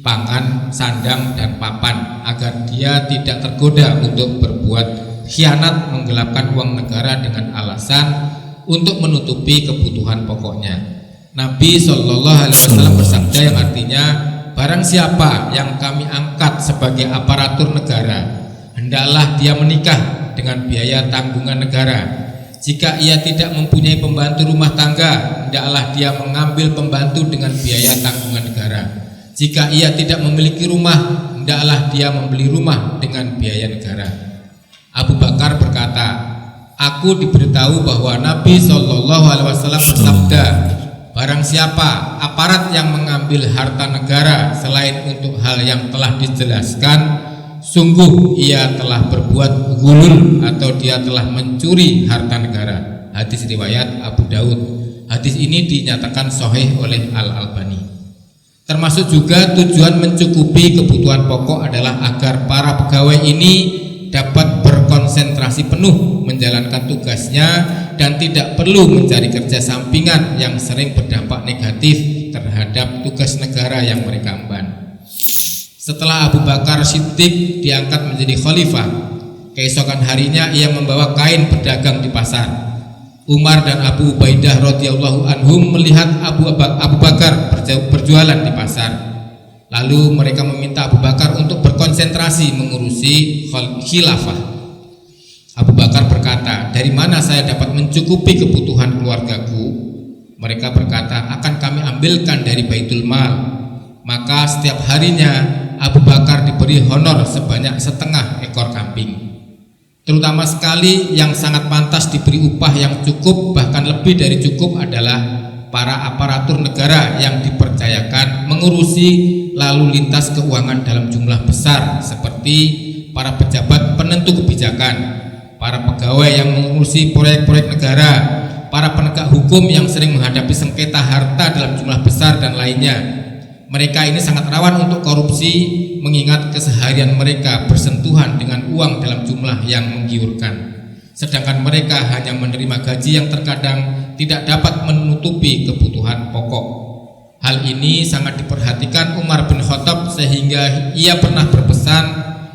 pangan, sandang, dan papan agar dia tidak tergoda untuk berbuat khianat menggelapkan uang negara dengan alasan untuk menutupi kebutuhan pokoknya. Nabi Shallallahu Alaihi Wasallam bersabda yang artinya, barang siapa yang kami angkat sebagai aparatur negara, hendaklah dia menikah dengan biaya tanggungan negara. Jika ia tidak mempunyai pembantu rumah tangga, hendaklah dia mengambil pembantu dengan biaya tanggungan negara. Jika ia tidak memiliki rumah, hendaklah dia membeli rumah dengan biaya negara. Abu Bakar berkata, aku diberitahu bahwa Nabi SAW bersabda, barang siapa aparat yang mengambil harta negara selain untuk hal yang telah dijelaskan, sungguh ia telah berbuat ghulul atau dia telah mencuri harta negara. Hadis riwayat Abu Daud. Hadis ini dinyatakan sahih oleh Al-Albani. Termasuk juga tujuan mencukupi kebutuhan pokok adalah agar para pegawai ini dapat berkonsentrasi penuh menjalankan tugasnya dan tidak perlu mencari kerja sampingan yang sering berdampak negatif terhadap tugas negara yang mereka emban. Setelah Abu Bakar Siddiq diangkat menjadi khalifah, keesokan harinya ia membawa kain berdagang di pasar. Umar dan Abu Ubaidah radhiyallahu anhum melihat Abu Bakar berjualan di pasar. Lalu mereka meminta Abu Bakar untuk berkonsentrasi mengurusi khilafah. Abu Bakar berkata, dari mana saya dapat mencukupi kebutuhan keluargaku? Mereka berkata, akan kami ambilkan dari Baitul Mal. Maka setiap harinya Abu Bakar diberi honor sebanyak 1/2 ekor kambing. Terutama sekali yang sangat pantas diberi upah yang cukup, bahkan lebih dari cukup, adalah para aparatur negara yang dipercayakan mengurusi lalu lintas keuangan dalam jumlah besar, seperti para pejabat penentu kebijakan, para pegawai yang mengurusi proyek-proyek negara, para penegak hukum yang sering menghadapi sengketa harta dalam jumlah besar, dan lainnya. Mereka ini sangat rawan untuk korupsi, mengingat keseharian mereka bersentuhan dengan uang dalam jumlah yang menggiurkan. Sedangkan mereka hanya menerima gaji yang terkadang tidak dapat menutupi kebutuhan pokok. Hal ini sangat diperhatikan Umar bin Khattab sehingga ia pernah berpesan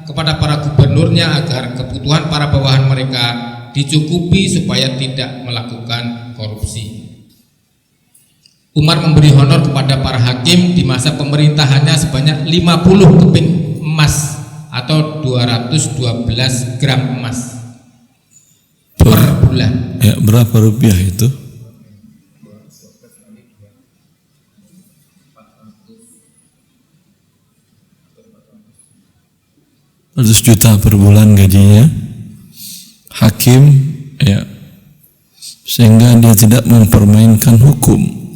kepada para gubernurnya agar kebutuhan para bawahan mereka dicukupi supaya tidak melakukan korupsi. Umar memberi honor kepada para hakim di masa pemerintahannya sebanyak 50 keping emas atau 212 gram emas per bulan. Ya, berapa rupiah itu? 100 juta per bulan gajinya hakim, ya, sehingga dia tidak mempermainkan hukum.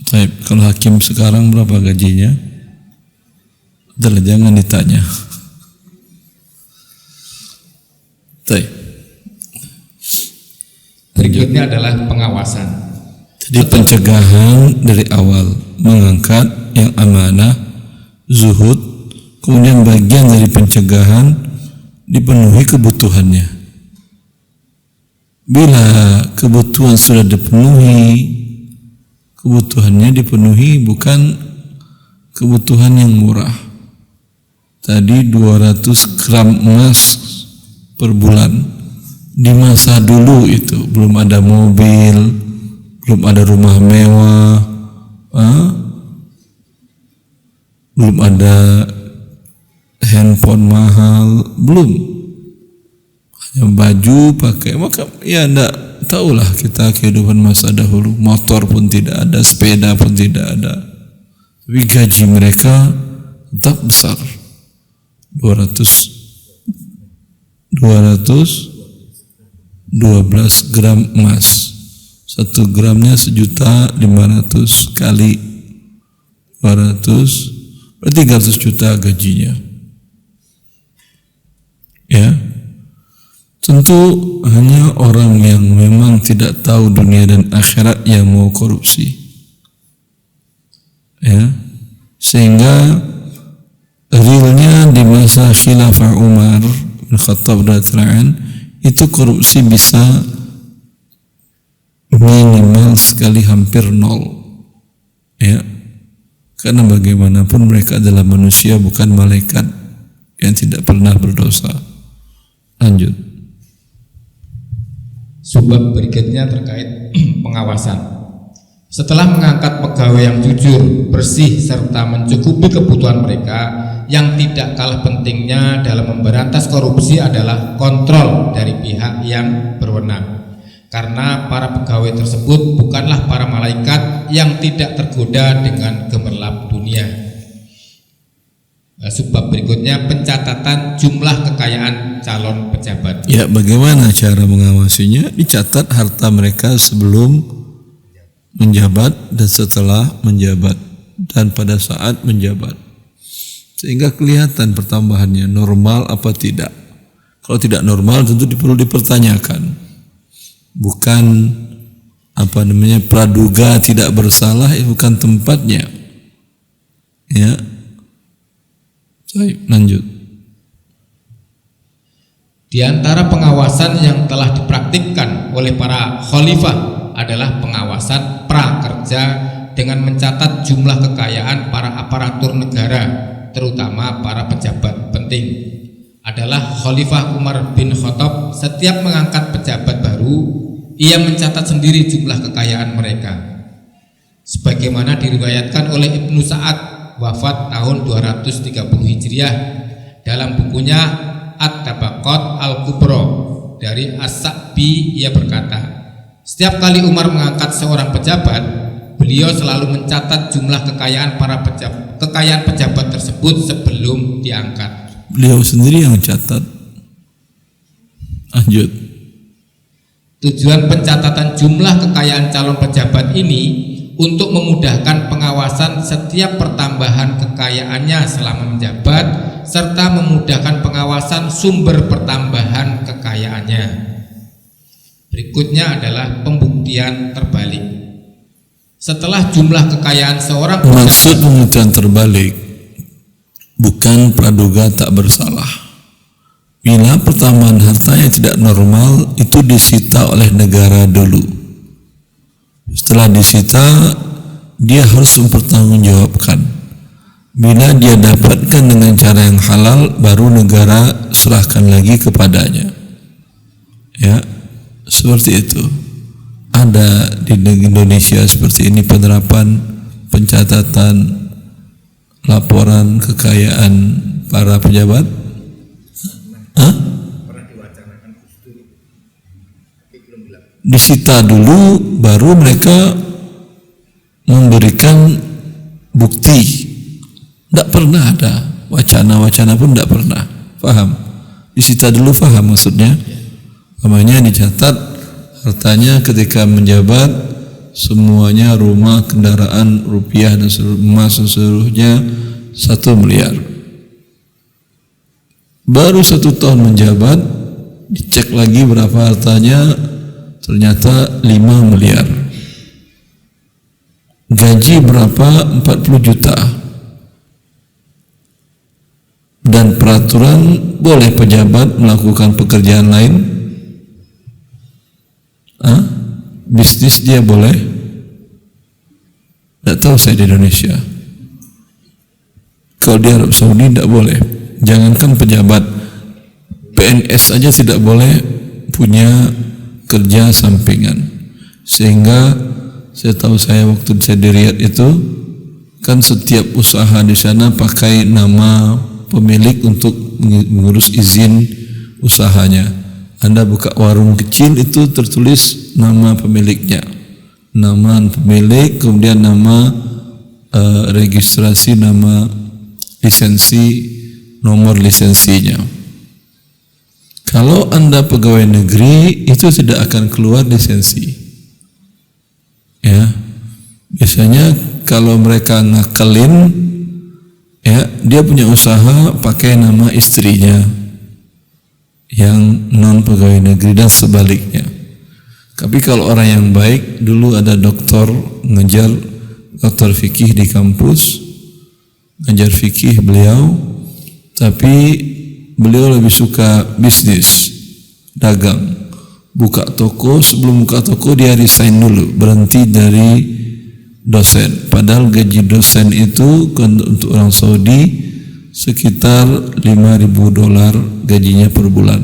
Baik, kalau hakim sekarang berapa gajinya? Adalah jangan ditanya. Baik. Berikutnya adalah pengawasan. Jadi pencegahan dari awal, mengangkat yang amanah, zuhud, kemudian bagian dari pencegahan dipenuhi kebutuhannya. Bila kebutuhan sudah dipenuhi, kebutuhannya dipenuhi, bukan kebutuhan yang murah. Tadi 200 gram emas per bulan di masa dulu itu belum ada mobil, belum ada rumah mewah, belum ada handphone mahal, belum, hanya baju pakai. Maka ya enggak tahulah kita kehidupan masa dahulu, motor pun tidak ada, sepeda pun tidak ada, tapi gaji mereka tetap besar, 212 gram emas, 1 gramnya 1.500.000 kali 200, berarti 300 juta gajinya. Ya, tentu hanya orang yang memang tidak tahu dunia dan akhirat yang mau korupsi. Ya, sehingga realnya di masa khilafah Umar bin Khattab itu korupsi bisa minimal sekali hampir nol. Ya, karena bagaimanapun mereka adalah manusia, bukan malaikat yang tidak pernah berdosa. Lanjut. Sebab berikutnya terkait pengawasan. Setelah mengangkat pegawai yang jujur, bersih, serta mencukupi kebutuhan mereka, yang tidak kalah pentingnya dalam memberantas korupsi adalah kontrol dari pihak yang berwenang. Karena para pegawai tersebut bukanlah para malaikat yang tidak tergoda dengan gemerlap dunia. Subbab berikutnya, pencatatan jumlah kekayaan calon pejabat. Ya, bagaimana cara mengawasinya? Dicatat harta mereka sebelum menjabat dan setelah menjabat dan pada saat menjabat, sehingga kelihatan pertambahannya normal apa tidak. Kalau tidak normal tentu perlu dipertanyakan, bukan praduga tidak bersalah, bukan tempatnya. Ya, baik, lanjut. Di antara pengawasan yang telah dipraktikkan oleh para khalifah adalah pengawasan prakerja dengan mencatat jumlah kekayaan para aparatur negara, terutama para pejabat penting. Adalah Khalifah Umar bin Khattab, setiap mengangkat pejabat baru, ia mencatat sendiri jumlah kekayaan mereka. Sebagaimana diriwayatkan oleh Ibnu Sa'ad, wafat tahun 230 Hijriah, dalam bukunya At-Tabaqat Al-Kubra dari As-Sa'bi, ia berkata, setiap kali Umar mengangkat seorang pejabat, beliau selalu mencatat jumlah kekayaan pejabat tersebut sebelum diangkat. Beliau sendiri yang mencatat. Lanjut. Tujuan pencatatan jumlah kekayaan calon pejabat ini untuk memudahkan pengawasan setiap pertambahan kekayaannya selama menjabat, serta memudahkan pengawasan sumber pertambahan kekayaannya. Berikutnya adalah pembuktian terbalik. Setelah jumlah kekayaan seorang pejabat, maksud pembuktian terbalik bukan praduga tak bersalah. Bila pertambahan hartanya tidak normal, itu disita oleh negara dulu. Setelah disita, dia harus mempertanggungjawabkan. Bila dia dapatkan dengan cara yang halal, baru negara serahkan lagi kepadanya. Ya, seperti itu. Ada di Indonesia seperti ini penerapan pencatatan laporan kekayaan para pejabat. Disita dulu, baru mereka memberikan bukti. Tidak pernah ada wacana-wacana pun, tidak pernah. Paham? Disita dulu, paham maksudnya? Namanya dicatat hartanya ketika menjabat, semuanya rumah, kendaraan, rupiah dan emas seluruhnya 1 miliar. Baru 1 tahun menjabat, dicek lagi berapa hartanya, ternyata 5 miliar. Gaji berapa? 40 juta. Dan peraturan boleh pejabat melakukan pekerjaan lain? Bisnis dia boleh? Tidak tahu saya di Indonesia. Kalau di Arab Saudi tidak boleh. Jangankan pejabat, PNS saja tidak boleh punya kerja sampingan. Sehingga saya tahu, saya waktu saya di Riyadh itu kan setiap usaha di sana pakai nama pemilik untuk mengurus izin usahanya. Anda buka warung kecil, itu tertulis nama pemiliknya, nama pemilik, kemudian nama registrasi, nama lisensi, nomor lisensinya. Kalau Anda pegawai negeri, itu tidak akan keluar lisensi. Ya, biasanya kalau mereka ngakelin, ya, dia punya usaha pakai nama istrinya yang non pegawai negeri dan sebaliknya. Tapi kalau orang yang baik, dulu ada doktor ngejar, doktor fikih di kampus, ngajar fikih beliau, tapi beliau lebih suka bisnis, dagang, buka toko. Sebelum buka toko dia resign dulu, berhenti dari dosen. Padahal gaji dosen itu untuk orang Saudi sekitar $5.000 gajinya per bulan.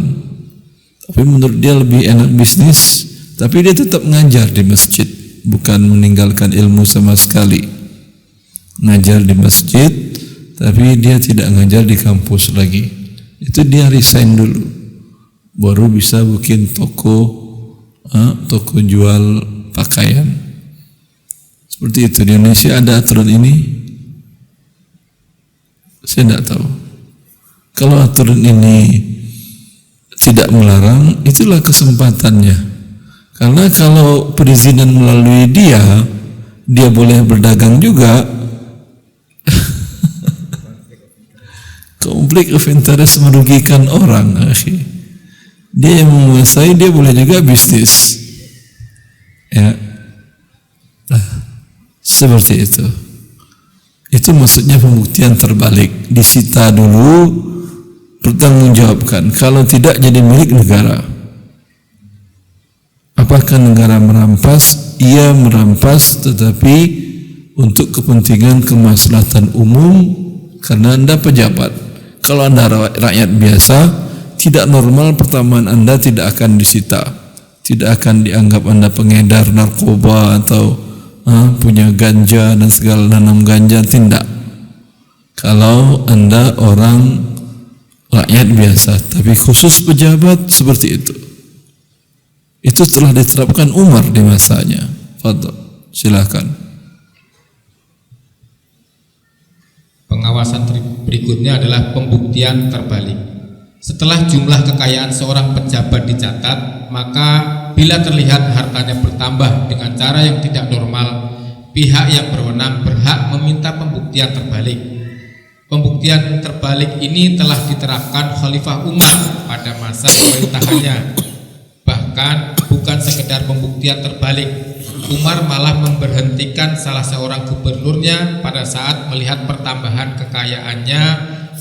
Tapi menurut dia lebih enak bisnis, tapi dia tetap ngajar di masjid, bukan meninggalkan ilmu sama sekali. Ngajar di masjid, tapi dia tidak ngajar di kampus lagi. Itu dia resign dulu, baru bisa bikin toko jual pakaian. Seperti itu. Di Indonesia ada aturan ini? Saya tidak tahu. Kalau aturan ini tidak melarang, itulah kesempatannya. Karena kalau perizinan melalui dia boleh berdagang juga. Konflik of interest merugikan orang. Dia yang menguasai, dia boleh juga bisnis. Ya, seperti itu. Itu maksudnya pembuktian terbalik. Disita dulu, pertanggungjawabkan. Kalau tidak, jadi milik negara. Apakah negara merampas? Ia merampas, tetapi untuk kepentingan kemaslahatan umum, karena Anda pejabat. Kalau Anda rakyat biasa, tidak normal, pertambahan Anda tidak akan disita, tidak akan dianggap Anda pengedar narkoba atau punya ganja dan segala, nanam ganja, tidak. Kalau Anda orang rakyat biasa, tapi khusus pejabat seperti itu. Itu telah diterapkan Umar di masanya. Fadhil, silakan. Pengawasan berikutnya adalah pembuktian terbalik. Setelah jumlah kekayaan seorang pejabat dicatat, maka bila terlihat hartanya bertambah dengan cara yang tidak normal, pihak yang berwenang berhak meminta pembuktian terbalik. Pembuktian terbalik ini telah diterapkan Khalifah Umar pada masa pemerintahannya. Bahkan bukan sekedar pembuktian terbalik, Umar malah memberhentikan salah seorang gubernurnya pada saat melihat pertambahan kekayaannya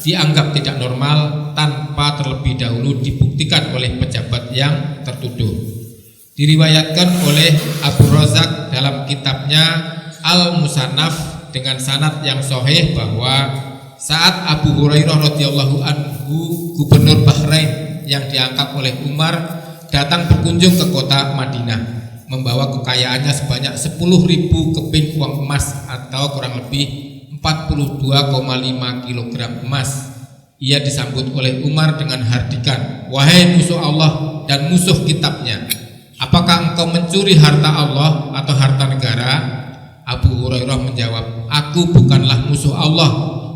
dianggap tidak normal tanpa terlebih dahulu dibuktikan oleh pejabat yang tertuduh. Diriwayatkan oleh Abu Razak dalam kitabnya Al-Musannaf dengan sanad yang sahih bahwa saat Abu Hurairah radhiyallahu anhu, gubernur Bahrain yang diangkat oleh Umar, datang berkunjung ke kota Madinah, membawa kekayaannya sebanyak 10.000 keping uang emas atau kurang lebih 42,5 kg emas. Ia disambut oleh Umar dengan hardikan, "Wahai musuh Allah dan musuh kitabnya, apakah engkau mencuri harta Allah atau harta negara?" Abu Hurairah menjawab, "Aku bukanlah musuh Allah,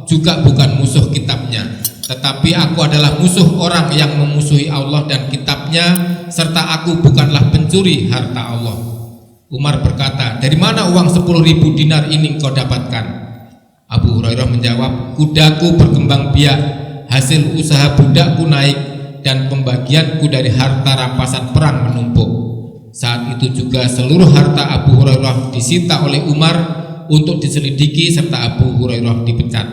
juga bukan musuh kitabnya, tetapi aku adalah musuh orang yang memusuhi Allah dan kitabnya, serta aku bukanlah pencuri harta Allah." Umar berkata, "Dari mana uang 10.000 dinar ini kau dapatkan?" Abu Hurairah menjawab, "Kudaku berkembang biak, hasil usaha budakku naik, dan pembagianku dari harta rampasan perang menumpuk." Saat itu juga seluruh harta Abu Hurairah disita oleh Umar untuk diselidiki, serta Abu Hurairah dipecat.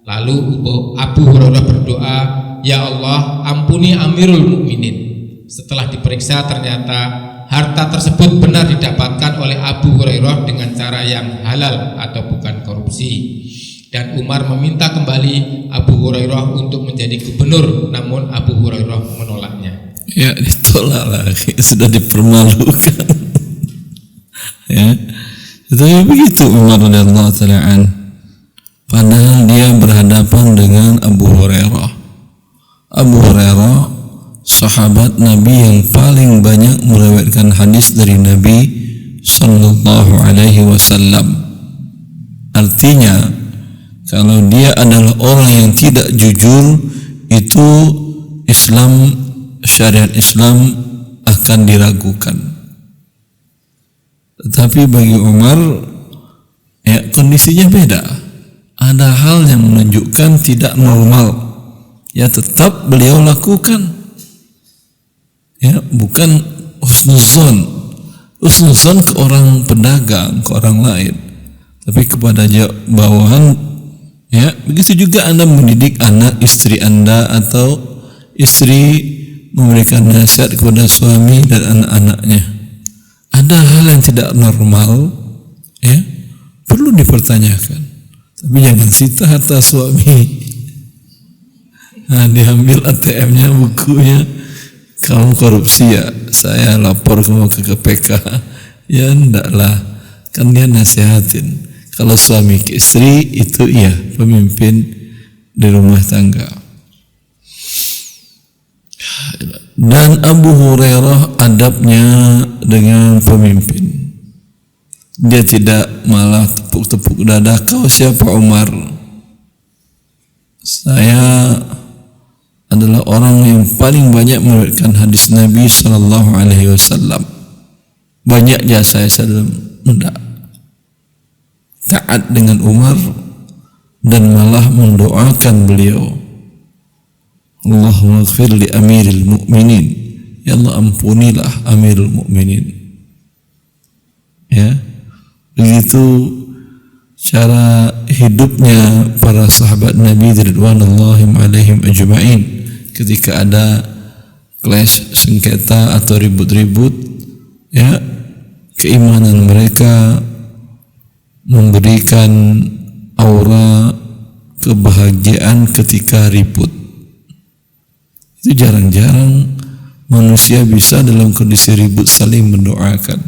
Lalu Abu Hurairah berdoa, "Ya Allah, ampuni Amirul Mukminin." Setelah diperiksa, ternyata harta tersebut benar didapatkan oleh Abu Hurairah dengan cara yang halal atau bukan korupsi. Dan Umar meminta kembali Abu Hurairah untuk menjadi gubernur, namun Abu Hurairah menolaknya. Ya, ditolak lagi, sudah dipermalukan. Ya, itu begitu Umar radhiyallahu taala an. Padahal dia berhadapan dengan Abu Hurairah. Abu Hurairah sahabat Nabi yang paling banyak meriwayatkan hadis dari Nabi sallallahu alaihi wasallam. Artinya, kalau dia adalah orang yang tidak jujur, itu syariat Islam akan diragukan. Tetapi bagi Umar, ya, kondisinya beda. Ada hal yang menunjukkan tidak normal, ya tetap beliau lakukan. Ya, bukan husnuzon ke orang pedagang, ke orang lain, tapi kepada bawahan. Ya, begitu juga Anda mendidik anak istri Anda, atau istri memberikan nasihat kepada suami dan anak-anaknya. Ada hal yang tidak normal, ya, perlu dipertanyakan. Tapi jangan sita harta suami. Nah, diambil ATM-nya, bukunya, kamu korupsi ya, saya lapor kamu ke KPK. Ya ndaklah, kan dia nasihatin. Kalau suami ke istri itu iya, pemimpin di rumah tangga. Dan Abu Hurairah adabnya dengan pemimpin. Dia tidak malah tepuk-tepuk dada, kau siapa Umar? Saya adalah orang yang paling banyak meriwayatkan hadis Nabi Sallallahu Alaihi Wasallam. Banyak jasa saya tidak taat dengan Umar dan malah mendoakan beliau. Allahumma ighfir li amiril mu'minin, ya Allah ampunilah amirul mu'minin. Ya, begitu cara hidupnya para sahabat Nabi ridwanullahi alaihim ajma'in ketika ada clash, sengketa atau ribut-ribut, ya, keimanan mereka memberikan aura kebahagiaan ketika ribut. Itu jarang-jarang manusia bisa dalam kondisi ribut saling mendoakan.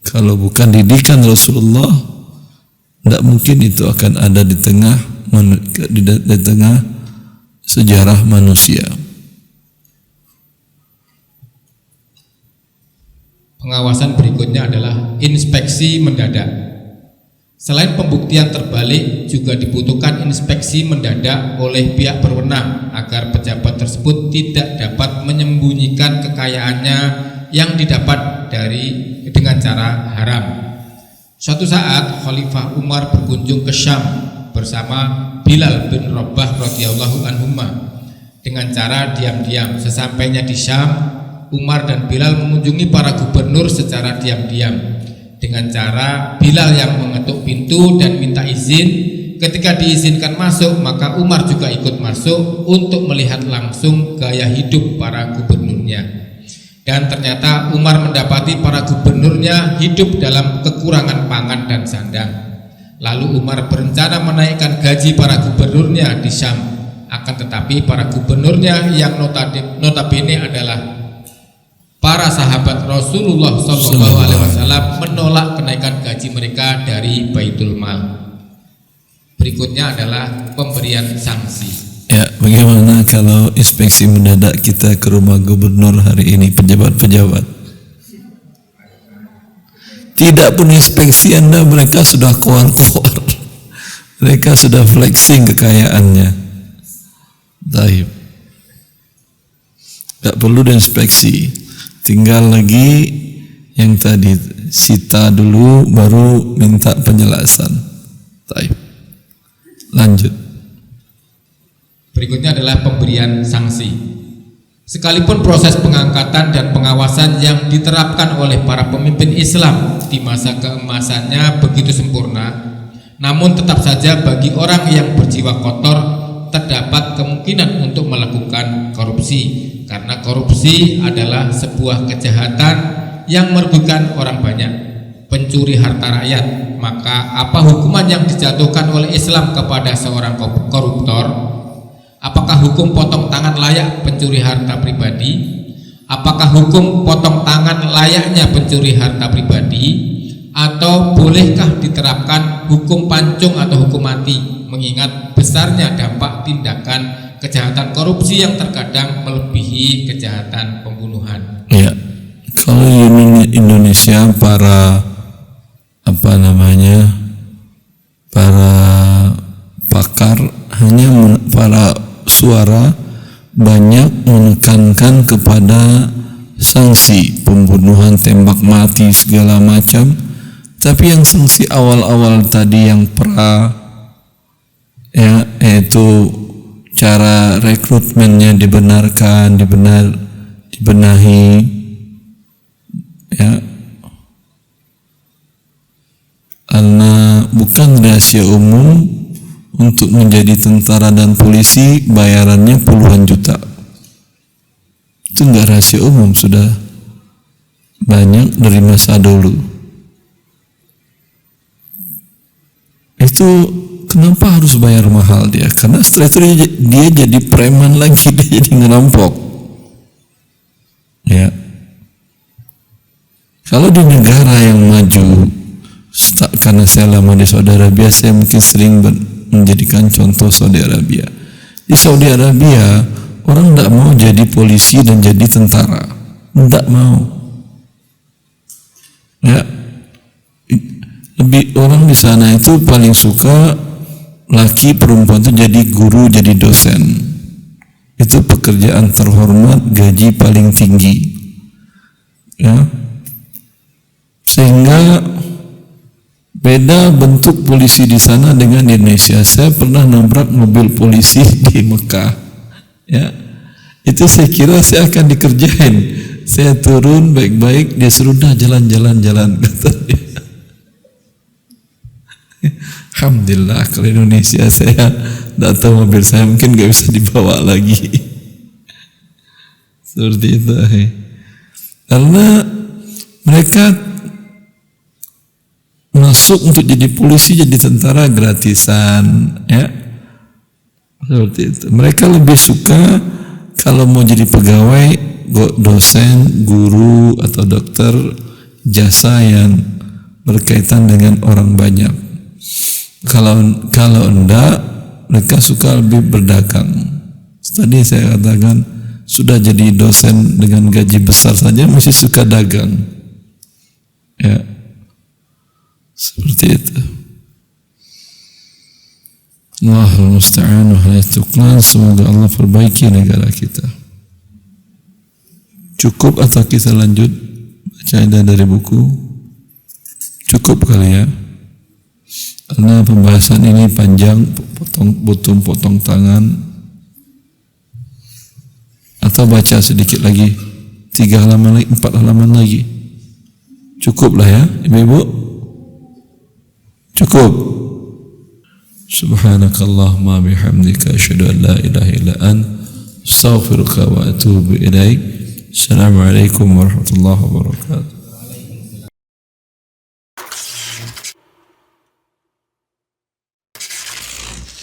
Kalau bukan didikan Rasulullah, tidak mungkin itu akan ada di tengah sejarah manusia. Pengawasan berikutnya adalah inspeksi mendadak. Selain pembuktian terbalik, juga dibutuhkan inspeksi mendadak oleh pihak berwenang agar pejabat tersebut tidak dapat menyembunyikan kekayaannya yang didapat dengan cara haram. Suatu saat Khalifah Umar berkunjung ke Syam bersama Bilal bin Rabah radhiyallahu anhuma. Dengan cara diam-diam, sesampainya di Syam, Umar dan Bilal mengunjungi para gubernur secara diam-diam. Dengan cara Bilal yang mengetuk pintu dan minta izin. Ketika diizinkan masuk, maka Umar juga ikut masuk untuk melihat langsung gaya hidup para gubernurnya. Dan ternyata Umar mendapati para gubernurnya hidup dalam kekurangan pangan dan sandang. Lalu Umar berencana menaikkan gaji para gubernurnya di Syam. Akan tetapi para gubernurnya yang notabene adalah para sahabat Rasulullah SAW menolak kenaikan gaji mereka dari Baitul Mal. Berikutnya adalah pemberian sanksi. Ya, bagaimana kalau inspeksi mendadak kita ke rumah gubernur hari ini, pejabat-pejabat? Tidak pun inspeksi Anda, mereka sudah keluar-keluar. Mereka sudah flexing kekayaannya. Taib. Tak perlu diinspeksi. Tinggal lagi yang tadi sita dulu baru minta penjelasan. Baik. Lanjut. Berikutnya adalah pemberian sanksi. Sekalipun proses pengangkatan dan pengawasan yang diterapkan oleh para pemimpin Islam di masa keemasannya begitu sempurna, namun tetap saja bagi orang yang berjiwa kotor terdapat kemungkinan untuk melakukan korupsi. Karena korupsi adalah sebuah kejahatan yang merugikan orang banyak, pencuri harta rakyat. Maka apa hukuman yang dijatuhkan oleh Islam kepada seorang koruptor? Apakah hukum potong tangan layak pencuri harta pribadi? Apakah hukum potong tangan layaknya pencuri harta pribadi? Atau bolehkah diterapkan hukum pancung atau hukum mati, mengingat besarnya dampak tindakan kejahatan korupsi yang terkadang melebihi kejahatan pembunuhan? Ya, kalau di Indonesia para pakar para suara banyak menekankan kepada sanksi pembunuhan, tembak mati segala macam. Tapi yang sanksi awal-awal tadi yang yaitu cara rekrutmennya dibenahi, ya, karena bukan rahasia umum untuk menjadi tentara dan polisi bayarannya puluhan juta. Itu enggak rahasia umum, sudah banyak dari masa dulu. Itu kenapa harus bayar mahal dia? Karena setelah itu dia jadi preman lagi, dia jadi ngerampok. Ya. Kalau di negara yang maju, karena saya lama di Saudi Arabia, saya mungkin sering menjadikan contoh Saudi Arabia. Di Saudi Arabia orang tidak mau jadi polisi dan jadi tentara, tidak mau. Ya, lebih orang di sana itu paling suka laki perempuan itu jadi guru, jadi dosen. Itu pekerjaan terhormat, gaji paling tinggi. Ya, sehingga beda bentuk polisi di sana dengan di Indonesia. Saya pernah nabrak mobil polisi di Mekah. Ya, itu saya kira saya akan dikerjain. Saya turun baik-baik, dia suruh dah jalan-jalan kata dia. Alhamdulillah kalau Indonesia saya datang mobil saya mungkin gak bisa dibawa lagi. Seperti itu. Karena mereka masuk untuk jadi polisi, jadi tentara gratisan, ya. Seperti itu. Mereka lebih suka kalau mau jadi pegawai, dosen, guru atau dokter, jasa yang berkaitan dengan orang banyak. Kalau enggak, mereka suka lebih berdagang. Tadi saya katakan sudah jadi dosen dengan gaji besar saja masih suka dagang. Ya. Seperti itu. Allahul musta'an wa hayatuklan. Semoga Allah perbaiki negara kita. Cukup atau kita lanjut baca dari buku? Cukup kali ya. Karena pembahasan ini panjang, potong tangan. Atau baca sedikit lagi, 3 halaman lagi, 4 halaman lagi. Cukup lah ya, ibu-ibu. Cukup. Subhanakallahumma bihamdika asyhadu an la ilaha illa anta astaghfiruka wa atubu ilaik. Assalamualaikum warahmatullahi wabarakatuh.